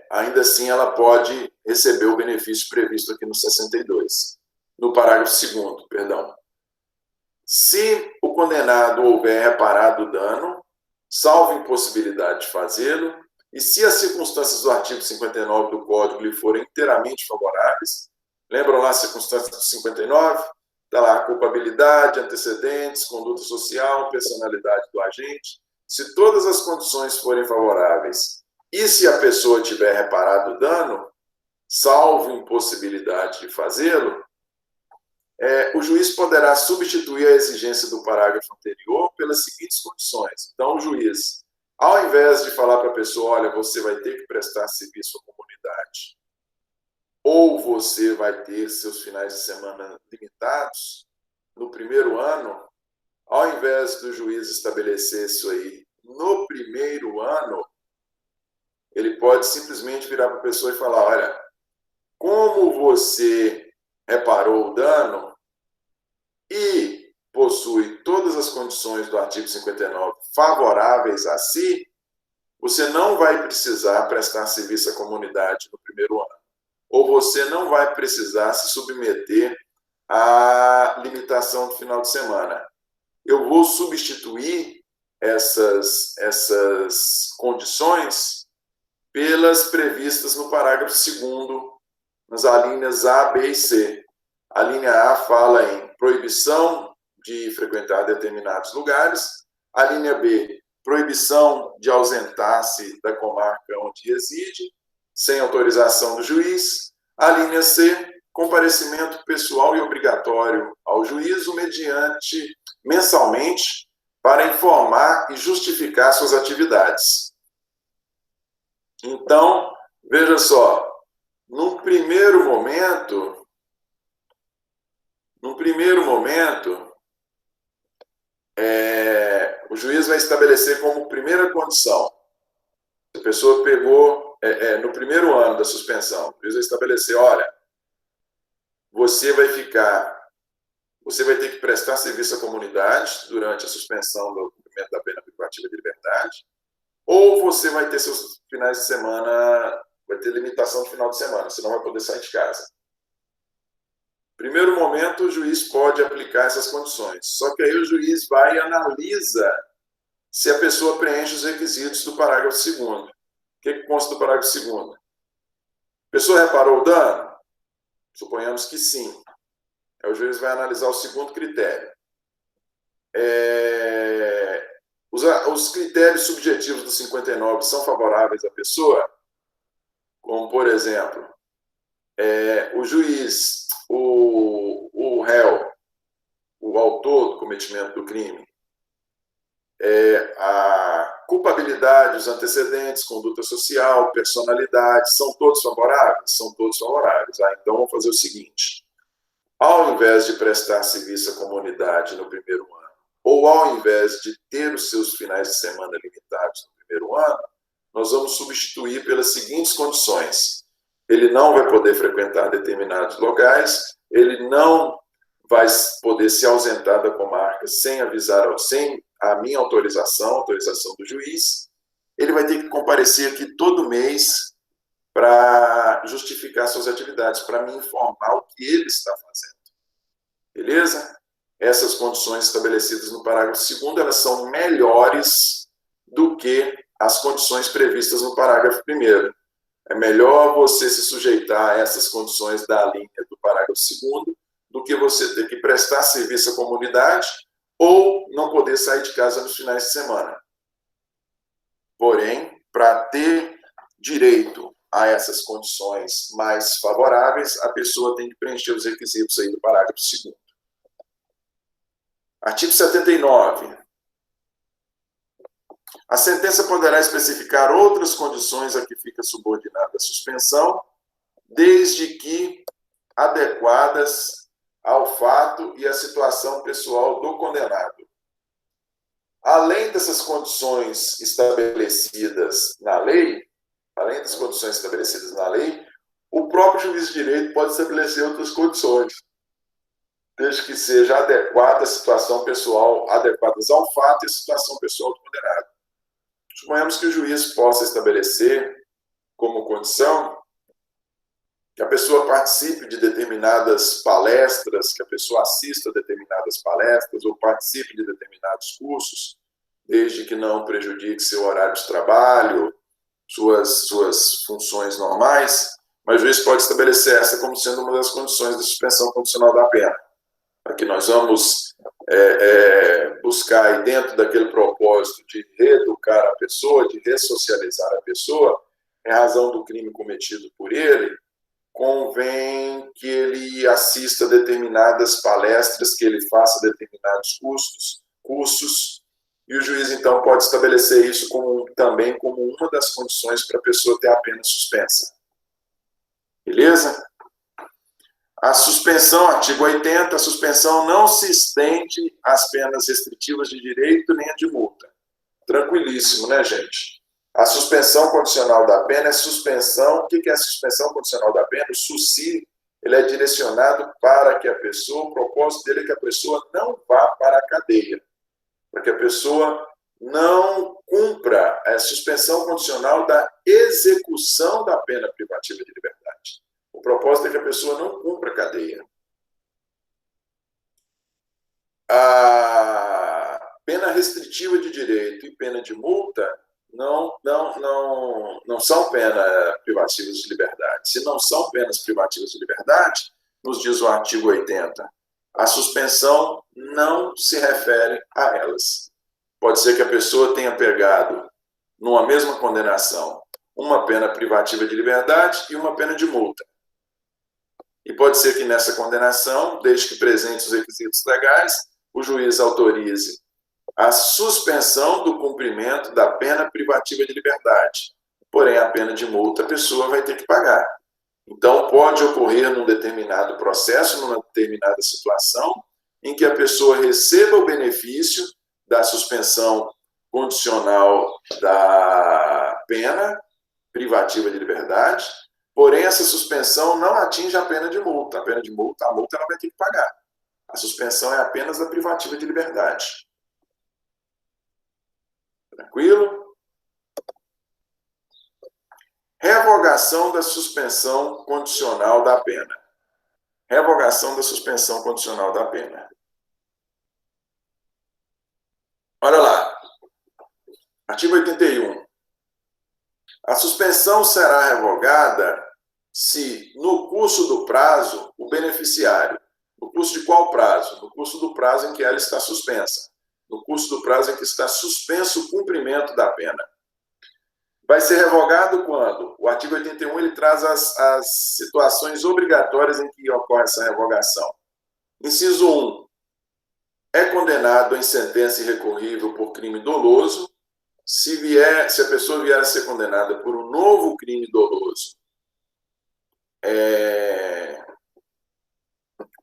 ainda assim ela pode receber o benefício previsto aqui no 62. No parágrafo 2º, perdão. Se o condenado houver reparado o dano, salvo impossibilidade de fazê-lo, e se as circunstâncias do artigo 59 do Código lhe forem inteiramente favoráveis, lembram lá as circunstâncias do 59? Está lá a culpabilidade, antecedentes, conduta social, personalidade do agente. Se todas as condições forem favoráveis e se a pessoa tiver reparado o dano, salvo impossibilidade de fazê-lo, o juiz poderá substituir a exigência do parágrafo anterior pelas seguintes condições. Então, o juiz, ao invés de falar para a pessoa, olha, você vai ter que prestar serviço à comunidade, ou você vai ter seus finais de semana limitados, no primeiro ano, ao invés do juiz estabelecer isso aí no primeiro ano, ele pode simplesmente virar para a pessoa e falar, olha, como você reparou o dano e possui todas as condições do artigo 59 favoráveis a si, você não vai precisar prestar serviço à comunidade no primeiro ano. Ou você não vai precisar se submeter à limitação do final de semana. Eu vou substituir essas condições pelas previstas no parágrafo 2º, nas alíneas A, B e C. A linha A fala em proibição de frequentar determinados lugares. A linha B, proibição de ausentar-se da comarca onde reside, sem autorização do juiz. A linha C, comparecimento pessoal e obrigatório ao juízo mensalmente para informar e justificar suas atividades. Então, veja só, num primeiro momento, o juiz vai estabelecer como primeira condição. A pessoa pegou, no primeiro ano da suspensão, o juiz vai estabelecer, olha, você vai ter que prestar serviço à comunidade durante a suspensão do cumprimento da pena privativa de liberdade, ou você vai ter seus finais de semana, vai ter limitação de final de semana, você não vai poder sair de casa. Primeiro momento, o juiz pode aplicar essas condições. Só que aí o juiz vai e analisa se a pessoa preenche os requisitos do parágrafo 2º. O que consta do parágrafo 2º? A pessoa reparou o dano? Suponhamos que sim. Aí o juiz vai analisar o segundo critério. Os critérios subjetivos do 59 são favoráveis à pessoa? Como, por exemplo, o juiz, o réu, o autor do cometimento do crime, a culpabilidade, os antecedentes, conduta social, personalidade, são todos favoráveis? São todos favoráveis. Então, vamos fazer o seguinte. Ao invés de prestar serviço à comunidade no primeiro ano, ou ao invés de ter os seus finais de semana limitados no primeiro ano, nós vamos substituir pelas seguintes condições. Ele não vai poder frequentar determinados locais, ele não vai poder se ausentar da comarca sem a minha autorização do juiz. Ele vai ter que comparecer aqui todo mês para justificar suas atividades, para me informar o que ele está fazendo. Beleza? Essas condições estabelecidas no parágrafo 2º, elas são melhores do que as condições previstas no parágrafo 1º. É melhor você se sujeitar a essas condições da linha do parágrafo 2º do que você ter que prestar serviço à comunidade ou não poder sair de casa nos finais de semana. Porém, para ter direito a essas condições mais favoráveis, a pessoa tem que preencher os requisitos aí do parágrafo 2º. Artigo 79. A sentença poderá especificar outras condições a que fica subordinada a suspensão, desde que adequadas ao fato e à situação pessoal do condenado. Além dessas condições estabelecidas na lei, o próprio juiz de direito pode estabelecer outras condições, desde que seja adequada à situação pessoal, adequadas ao fato e à situação pessoal do condenado. Suponhamos que o juiz possa estabelecer como condição que a pessoa participe de determinadas palestras, que a pessoa assista a determinadas palestras ou participe de determinados cursos, desde que não prejudique seu horário de trabalho, suas funções normais, mas o juiz pode estabelecer essa como sendo uma das condições de suspensão condicional da pena. Aqui nós vamos buscar aí dentro daquele propósito de reeducar a pessoa, de ressocializar a pessoa, em razão do crime cometido por ele, convém que ele assista determinadas palestras, que ele faça determinados cursos, e o juiz, então, pode estabelecer isso também como uma das condições para a pessoa ter a pena suspensa. Beleza? A suspensão, artigo 80, a suspensão não se estende às penas restritivas de direito nem a de multa. Tranquilíssimo, né, gente? A suspensão condicional da pena é suspensão. O que é a suspensão condicional da pena? O SUSI, ele é direcionado para que a pessoa, o propósito dele é que a pessoa não vá para a cadeia, para que a pessoa não cumpra a suspensão condicional da execução da pena privativa de liberdade. O propósito é que a pessoa não cumpra a cadeia. A pena restritiva de direito e pena de multa não são penas privativas de liberdade. Se não são penas privativas de liberdade, nos diz o artigo 80, a suspensão não se refere a elas. Pode ser que a pessoa tenha pegado, numa mesma condenação, uma pena privativa de liberdade e uma pena de multa. E pode ser que nessa condenação, desde que presente os requisitos legais, o juiz autorize a suspensão do cumprimento da pena privativa de liberdade. Porém, a pena de multa a pessoa vai ter que pagar. Então, pode ocorrer num determinado processo, numa determinada situação, em que a pessoa receba o benefício da suspensão condicional da pena privativa de liberdade, porém, essa suspensão não atinge a pena de multa. A multa ela vai ter que pagar. A suspensão é apenas da privativa de liberdade. Tranquilo? Revogação da suspensão condicional da pena. Revogação da suspensão condicional da pena. Olha lá. Artigo 81. A suspensão será revogada se, no curso do prazo, o beneficiário, no curso de qual prazo? No curso do prazo em que ela está suspensa. No curso do prazo em que está suspenso o cumprimento da pena. Vai ser revogado quando? O artigo 81 ele traz as situações obrigatórias em que ocorre essa revogação. Inciso 1. É condenado em sentença irrecorrível por crime doloso. Se a pessoa vier a ser condenada por um novo crime doloso,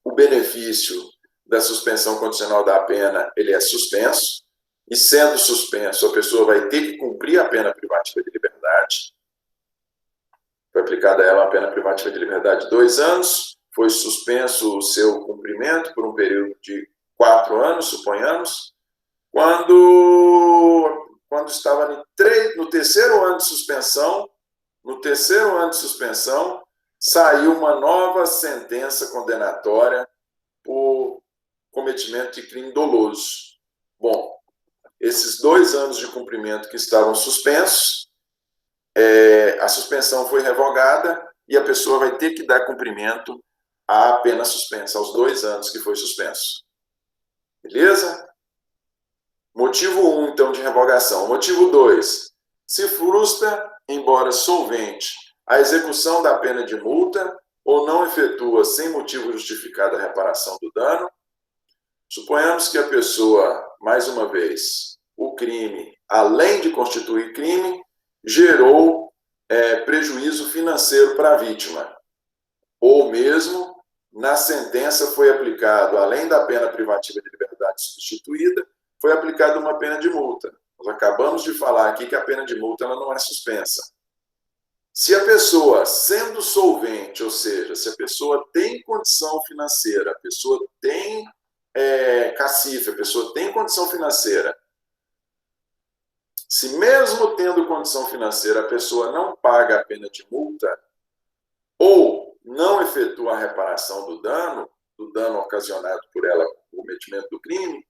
o benefício da suspensão condicional da pena ele é suspenso, e sendo suspenso, a pessoa vai ter que cumprir a pena privativa de liberdade. Foi aplicada a ela a pena privativa de liberdade de 2 anos, foi suspenso o seu cumprimento por um período de 4 anos, suponhamos, quando estava no terceiro ano de suspensão, saiu uma nova sentença condenatória por cometimento de crime doloso. Bom, esses 2 anos de cumprimento que estavam suspensos, a suspensão foi revogada e a pessoa vai ter que dar cumprimento à pena suspensa, aos 2 anos que foi suspenso. Beleza? Motivo 1, então, de revogação. Motivo 2, se frustra, embora solvente, a execução da pena de multa ou não efetua sem motivo justificado a reparação do dano. Suponhamos que a pessoa, mais uma vez, o crime, além de constituir crime, gerou prejuízo financeiro para a vítima. Ou mesmo, na sentença foi aplicado, além da pena privativa de liberdade substituída, foi aplicada uma pena de multa. Nós acabamos de falar aqui que a pena de multa ela não é suspensa. Se a pessoa, sendo solvente, ou seja, se a pessoa tem condição financeira, a pessoa tem cacife, a pessoa tem condição financeira, se mesmo tendo condição financeira a pessoa não paga a pena de multa ou não efetua a reparação do dano ocasionado por ela, o cometimento do crime,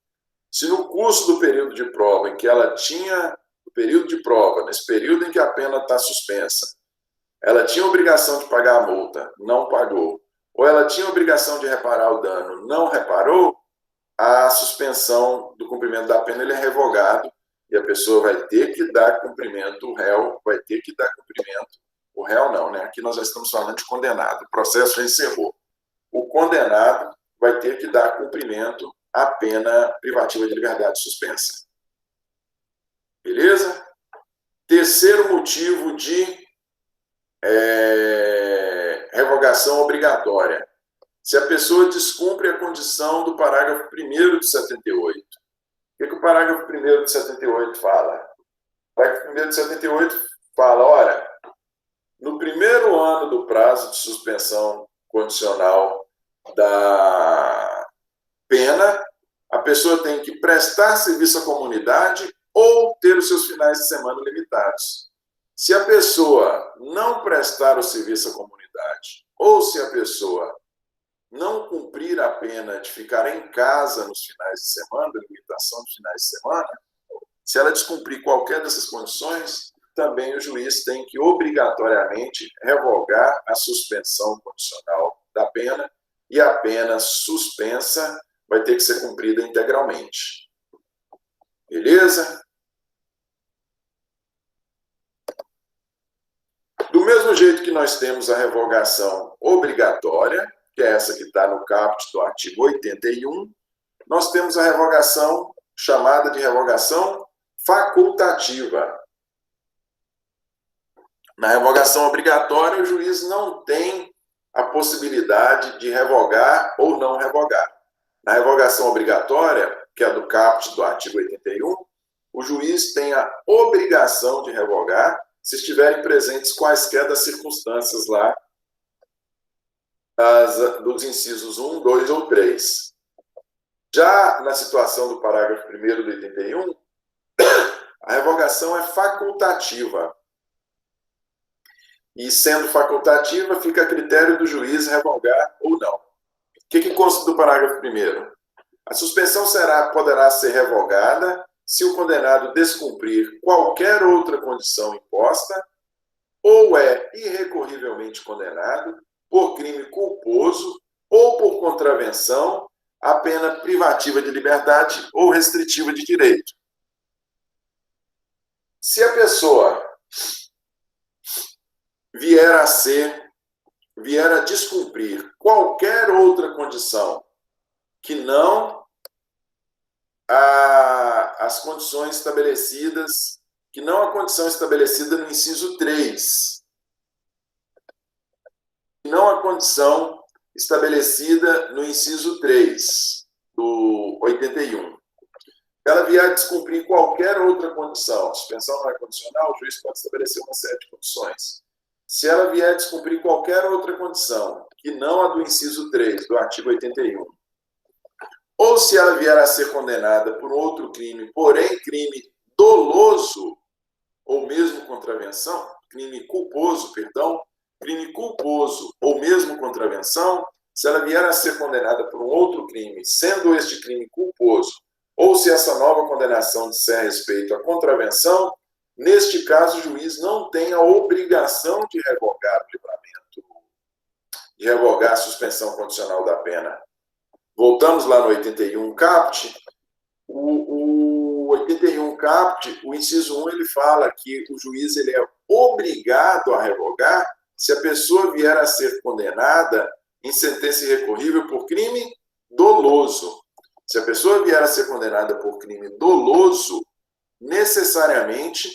se no curso do período de prova em que ela tinha, o período de prova, nesse período em que a pena está suspensa, ela tinha obrigação de pagar a multa, não pagou, ou ela tinha obrigação de reparar o dano, não reparou, a suspensão do cumprimento da pena ele é revogado e a pessoa vai ter que dar cumprimento, o réu vai ter que dar cumprimento, o réu não, né? Aqui nós já estamos falando de condenado, o processo já encerrou. O condenado vai ter que dar cumprimento à pena privativa de liberdade suspensa. Beleza? Terceiro motivo de revogação obrigatória. Se a pessoa descumpre a condição do parágrafo 1º de 78. O que o parágrafo 1º de 78 fala? O parágrafo 1º de 78 fala, olha, no primeiro ano do prazo de suspensão condicional da pena, a pessoa tem que prestar serviço à comunidade ou ter os seus finais de semana limitados. Se a pessoa não prestar o serviço à comunidade ou se a pessoa não cumprir a pena de ficar em casa nos finais de semana, da limitação dos finais de semana, se ela descumprir qualquer dessas condições, também o juiz tem que obrigatoriamente revogar a suspensão condicional da pena e a pena suspensa vai ter que ser cumprida integralmente. Beleza? Do mesmo jeito que nós temos a revogação obrigatória, que é essa que está no caput do artigo 81, nós temos a revogação chamada de revogação facultativa. Na revogação obrigatória, o juiz não tem a possibilidade de revogar ou não revogar. Na revogação obrigatória, que é do caput do artigo 81, o juiz tem a obrigação de revogar se estiverem presentes quaisquer das circunstâncias lá dos incisos 1, 2 ou 3. Já na situação do parágrafo 1º do 81, a revogação é facultativa. E sendo facultativa, fica a critério do juiz revogar ou não. O que consta do parágrafo 1º? A suspensão poderá ser revogada se o condenado descumprir qualquer outra condição imposta ou é irrecorrivelmente condenado por crime culposo ou por contravenção à pena privativa de liberdade ou restritiva de direito. Se a pessoa vier a descumprir qualquer outra condição que não as condições estabelecidas, que não a condição estabelecida no inciso 3, não a condição estabelecida no inciso 3 do 81. Ela vier a descumprir qualquer outra condição, a suspensão não é condicional, o juiz pode estabelecer uma série de condições. Se ela vier a descumprir qualquer outra condição, que não a do inciso 3 do artigo 81, ou se ela vier a ser condenada por outro crime, porém crime doloso, ou mesmo contravenção, crime culposo ou mesmo contravenção, se ela vier a ser condenada por um outro crime, sendo este crime culposo, ou se essa nova condenação disser respeito à contravenção, neste caso o juiz não tem a obrigação de revogar o livramento, de revogar a suspensão condicional da pena. Voltamos lá no 81 caput. O 81 caput, o inciso 1, ele fala que o juiz ele é obrigado a revogar se a pessoa vier a ser condenada em sentença irrecorrível por crime doloso. Se a pessoa vier a ser condenada por crime doloso, necessariamente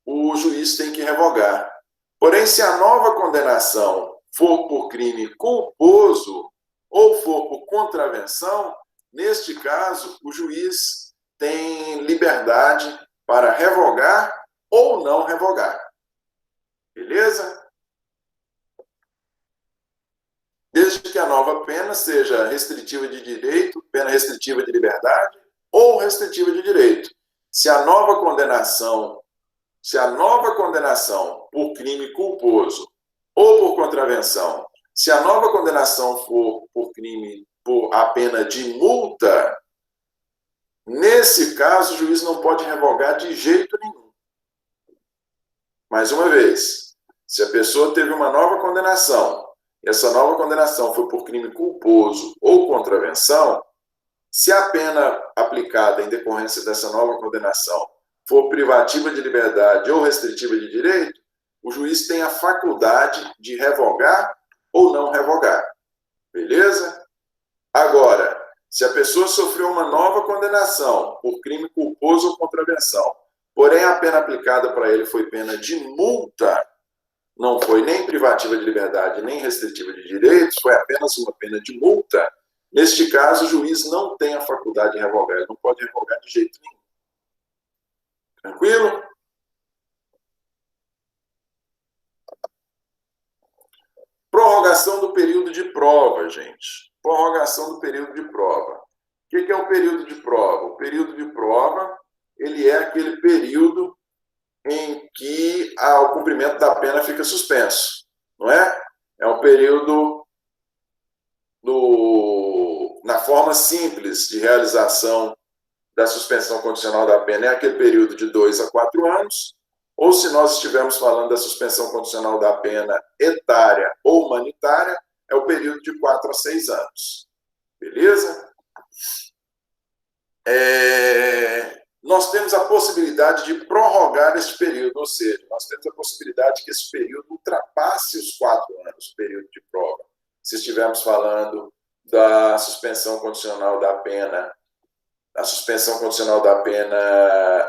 o juiz tem que revogar. Porém, se a nova condenação for por crime culposo ou for por contravenção, neste caso, o juiz tem liberdade para revogar ou não revogar. Beleza? Desde que a nova pena seja restritiva de direito, pena restritiva de liberdade ou restritiva de direito. Se a nova condenação por crime culposo ou por contravenção, se a nova condenação for por crime por a pena de multa, nesse caso o juiz não pode revogar de jeito nenhum. Mais uma vez, se a pessoa teve uma nova condenação, e essa nova condenação foi por crime culposo ou contravenção, se a pena aplicada em decorrência dessa nova condenação for privativa de liberdade ou restritiva de direito, o juiz tem a faculdade de revogar ou não revogar. Beleza? Agora, se a pessoa sofreu uma nova condenação por crime culposo ou contravenção, porém a pena aplicada para ele foi pena de multa, não foi nem privativa de liberdade, nem restritiva de direitos, foi apenas uma pena de multa, neste caso o juiz não tem a faculdade de revogar, ele não pode revogar de jeito nenhum. Tranquilo? Prorrogação do período de prova, gente. Prorrogação do período de prova. O que é o período de prova? O período de prova, ele é aquele período em que o cumprimento da pena fica suspenso, não é? É um período na forma simples de realização da suspensão condicional da pena, é aquele período de 2 a 4 anos, ou se nós estivermos falando da suspensão condicional da pena etária ou humanitária, é o período de 4 a 6 anos. Beleza? Nós temos a possibilidade de prorrogar este período, ou seja, nós temos a possibilidade que esse período ultrapasse os 4 anos, o período de prova. Se estivermos falando da suspensão condicional da pena,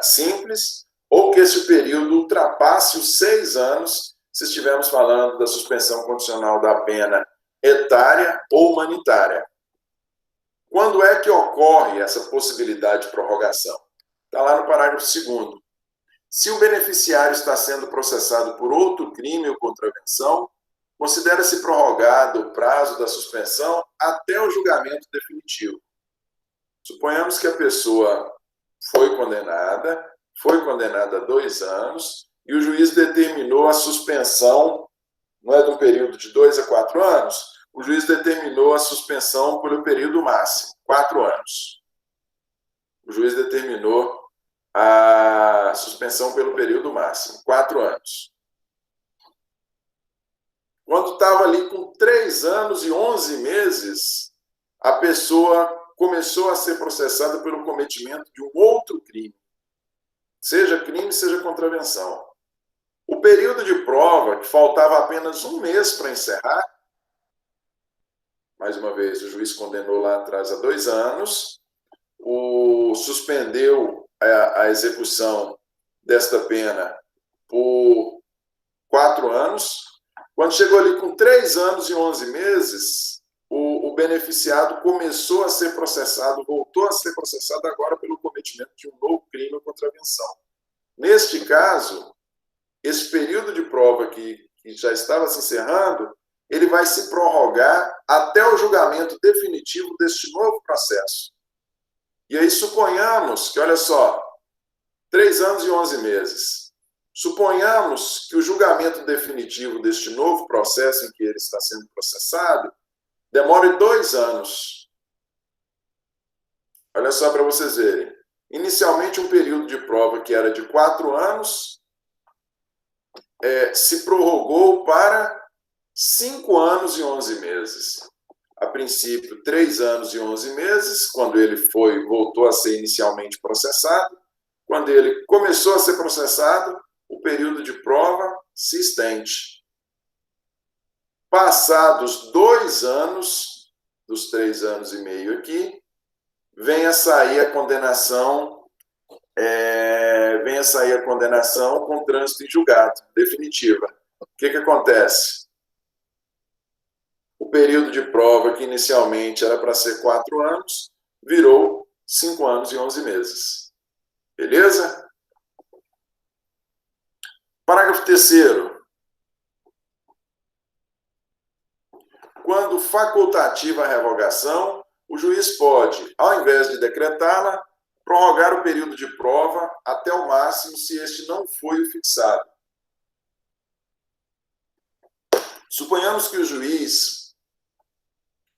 simples, ou que esse período ultrapasse os 6 anos, se estivermos falando da suspensão condicional da pena etária ou humanitária. Quando é que ocorre essa possibilidade de prorrogação? Está lá no parágrafo 2º. Se o beneficiário está sendo processado por outro crime ou contravenção, considera-se prorrogado o prazo da suspensão até o julgamento definitivo. Suponhamos que a pessoa foi condenada a 2 anos, e o juiz determinou a suspensão, não é de um período de 2 a 4 anos, o juiz determinou a suspensão pelo período máximo, 4 anos. O juiz determinou a suspensão pelo período máximo, 4 anos. Quando estava ali com 3 anos e 11 meses, a pessoa começou a ser processada pelo cometimento de um outro crime. Seja crime, seja contravenção. O período de prova, que faltava apenas 1 mês para encerrar, mais uma vez, o juiz condenou lá atrás a 2 anos, suspendeu a execução desta pena por 4 anos. Quando chegou ali com 3 anos e 11 meses, o beneficiado começou a ser processado, voltou a ser processado agora pelo cometimento de um novo crime ou contravenção. Neste caso, esse período de prova que já estava se encerrando, ele vai se prorrogar até o julgamento definitivo deste novo processo. E aí suponhamos que, olha só, 3 anos e 11 meses. Suponhamos que o julgamento definitivo deste novo processo em que ele está sendo processado demore 2 anos. Olha só para vocês verem. Inicialmente, um período de prova que era de 4 anos se prorrogou para 5 anos e 11 meses. A princípio, 3 anos e 11 meses, quando ele voltou a ser inicialmente processado. Quando ele começou a ser processado, o período de prova se estende. Passados 2 anos, dos 3 anos e meio aqui, vem a sair a condenação com trânsito em julgado, definitiva. O que acontece? O período de prova, que inicialmente era para ser 4 anos, virou 5 anos e 11 meses. Beleza? Parágrafo 3º. Quando facultativa a revogação, o juiz pode, ao invés de decretá-la, prorrogar o período de prova até o máximo se este não foi o fixado. Suponhamos que o juiz,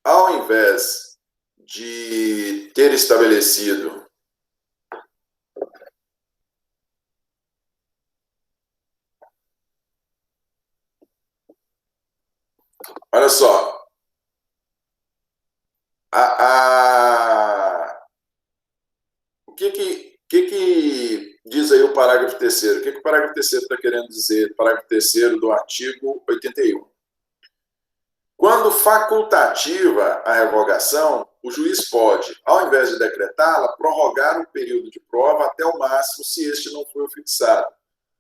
ao invés de ter estabelecido olha só, o que diz aí o parágrafo 3º? O que o parágrafo 3º está querendo dizer? Parágrafo 3º do artigo 81. Quando facultativa a revogação, o juiz pode, ao invés de decretá-la, prorrogar o período de prova até o máximo se este não for fixado.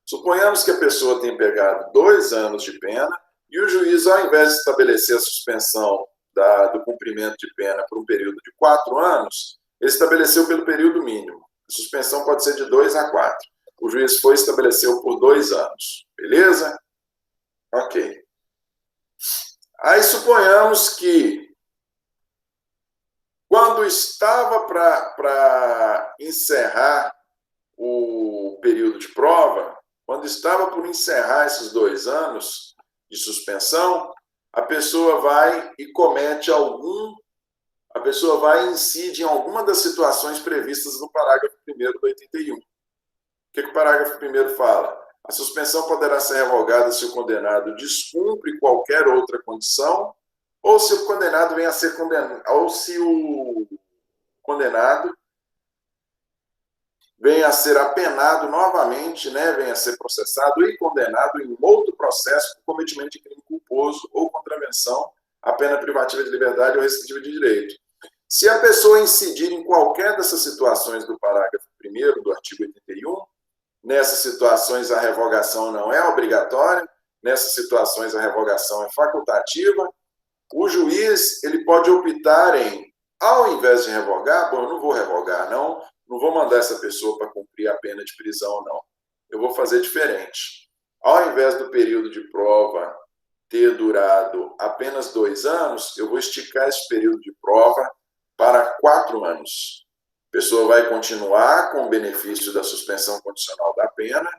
Suponhamos que a pessoa tenha pegado 2 anos de pena e o juiz, ao invés de estabelecer a suspensão do cumprimento de pena por um período de 4 anos, ele estabeleceu pelo período mínimo. A suspensão pode ser de 2 a 4. O juiz estabeleceu por 2 anos. Beleza? Ok. Aí suponhamos que, quando estava para encerrar o período de prova, quando estava por encerrar esses 2 anos de suspensão, a pessoa vai e incide em alguma das situações previstas no parágrafo 1º do 81. O que o parágrafo 1º fala? A suspensão poderá ser revogada se o condenado descumpre qualquer outra condição ou se o condenado venha a ser condenado, ou se o condenado venha a ser apenado novamente, venha a ser processado e condenado em outro processo por cometimento de crime culposo ou contravenção à pena privativa de liberdade ou restritiva de direito. Se a pessoa incidir em qualquer dessas situações do parágrafo 1º do artigo 81, nessas situações a revogação não é obrigatória, nessas situações a revogação é facultativa, o juiz ele pode optar em, ao invés de revogar, eu não vou revogar, não vou mandar essa pessoa para cumprir a pena de prisão, não. Eu vou fazer diferente. Ao invés do período de prova ter durado apenas 2 anos, eu vou esticar esse período de prova para 4 anos. A pessoa vai continuar com o benefício da suspensão condicional da pena,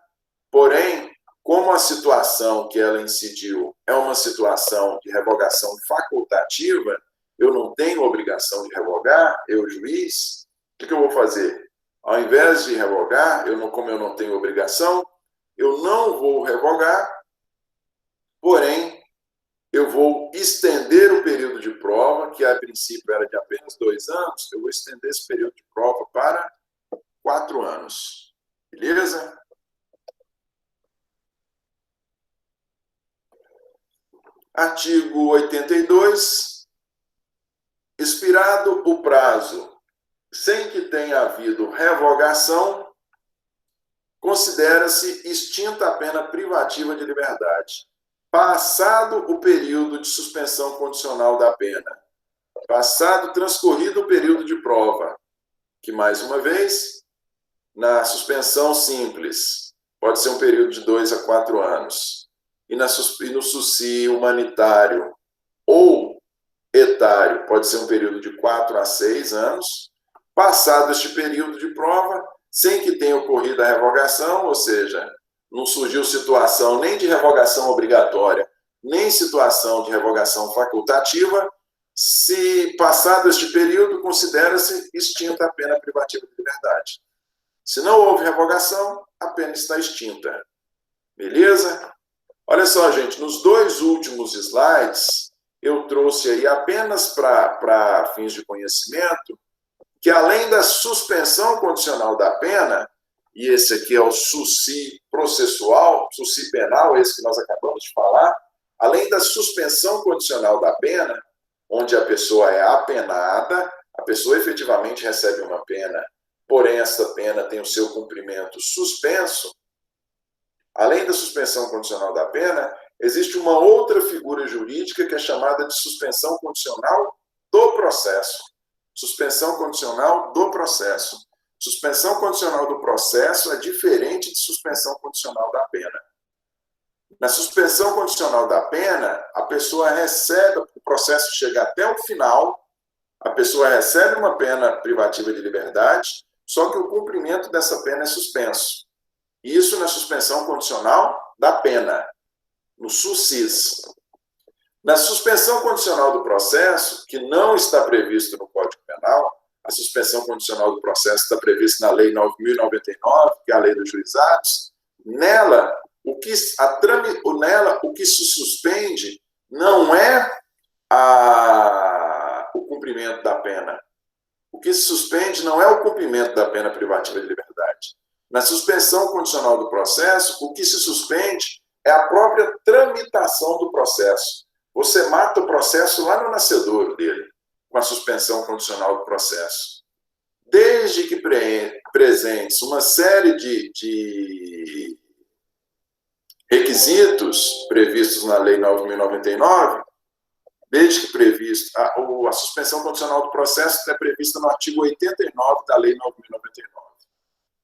porém, como a situação que ela incidiu é uma situação de revogação facultativa, eu não tenho obrigação de revogar, eu, juiz, o que eu vou fazer? Ao invés de revogar, como eu não tenho obrigação, eu não vou revogar, porém, eu vou estender o período de prova, que a princípio era de apenas 2 anos, eu vou estender esse período de prova para 4 anos. Beleza? Artigo 82. Expirado o prazo sem que tenha havido revogação, considera-se extinta a pena privativa de liberdade. Passado o período de suspensão condicional da pena, transcorrido o período de prova, que, mais uma vez, na suspensão simples, pode ser um período de 2 a 4 anos, e no SUSI humanitário ou etário, pode ser um período de 4 a 6 anos. Passado este período de prova, sem que tenha ocorrido a revogação, ou seja, não surgiu situação nem de revogação obrigatória, nem situação de revogação facultativa, se passado este período, considera-se extinta a pena privativa de liberdade. Se não houve revogação, a pena está extinta. Beleza? Olha só, gente, nos 2 últimos slides, eu trouxe aí apenas para fins de conhecimento, que além da suspensão condicional da pena, e esse aqui é o SUSI processual, SUSI penal, esse que nós acabamos de falar, além da suspensão condicional da pena, onde a pessoa é apenada, a pessoa efetivamente recebe uma pena, porém essa pena tem o seu cumprimento suspenso. Além da suspensão condicional da pena, existe uma outra figura jurídica que é chamada de suspensão condicional do processo. Suspensão condicional do processo. Suspensão condicional do processo é diferente de suspensão condicional da pena. Na suspensão condicional da pena, a pessoa recebe, o processo chega até o final, a pessoa recebe uma pena privativa de liberdade, só que o cumprimento dessa pena é suspenso. Isso na suspensão condicional da pena, no SUSIS. Na suspensão condicional do processo, que não está previsto no Código Penal, a suspensão condicional do processo está prevista na Lei 9.099, que é a Lei dos Juizados. Nela, o que se suspende não é o cumprimento da pena. O que se suspende não é o cumprimento da pena privativa de liberdade. Na suspensão condicional do processo, o que se suspende é a própria tramitação do processo. Você mata o processo lá no nascedouro dele, com a suspensão condicional do processo. Desde que presentes uma série de requisitos previstos na Lei 9.099, desde que previsto, a suspensão condicional do processo é prevista no artigo 89 da Lei 9.099.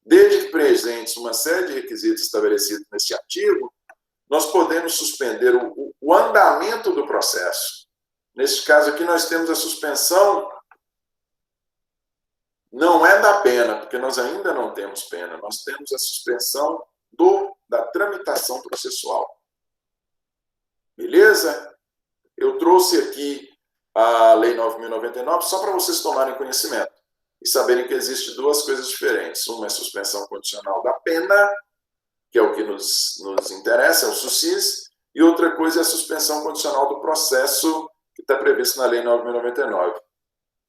Desde que presentes uma série de requisitos estabelecidos neste artigo, nós podemos suspender o andamento do processo. Neste caso aqui, nós temos a suspensão, não é da pena, porque nós ainda não temos pena, nós temos a suspensão da tramitação processual. Beleza? Eu trouxe aqui a Lei 9.099 só para vocês tomarem conhecimento e saberem que existem 2 coisas diferentes. Uma é a suspensão condicional da pena, que é o que nos interessa, é o SUSIS, e outra coisa é a suspensão condicional do processo, que está previsto na Lei 9.099.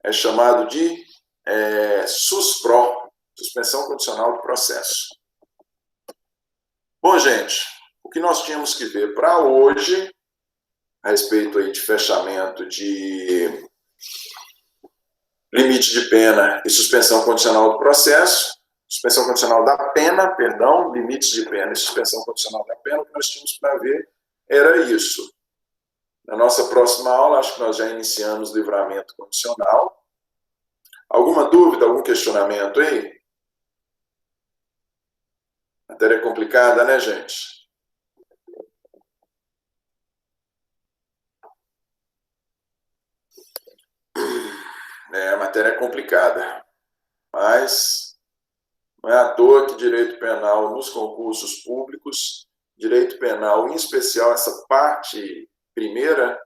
É chamado de SUSPRO, suspensão condicional do processo. Bom, gente, o que nós tínhamos que ver para hoje, a respeito aí de fechamento de limite de pena e suspensão condicional do processo, suspensão condicional da pena, perdão, limites de pena e suspensão condicional da pena, o que nós tínhamos para ver era isso. Na nossa próxima aula, acho que nós já iniciamos livramento condicional. Alguma dúvida, algum questionamento aí? Matéria complicada, né, gente? A matéria é complicada, mas não é à toa que direito penal nos concursos públicos, direito penal, em especial essa parte primeira,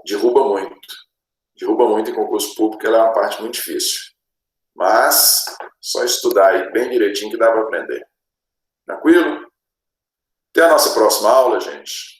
derruba muito. Derruba muito em concurso público, ela é uma parte muito difícil. Mas, só estudar aí bem direitinho que dá para aprender. Tranquilo? Até a nossa próxima aula, gente.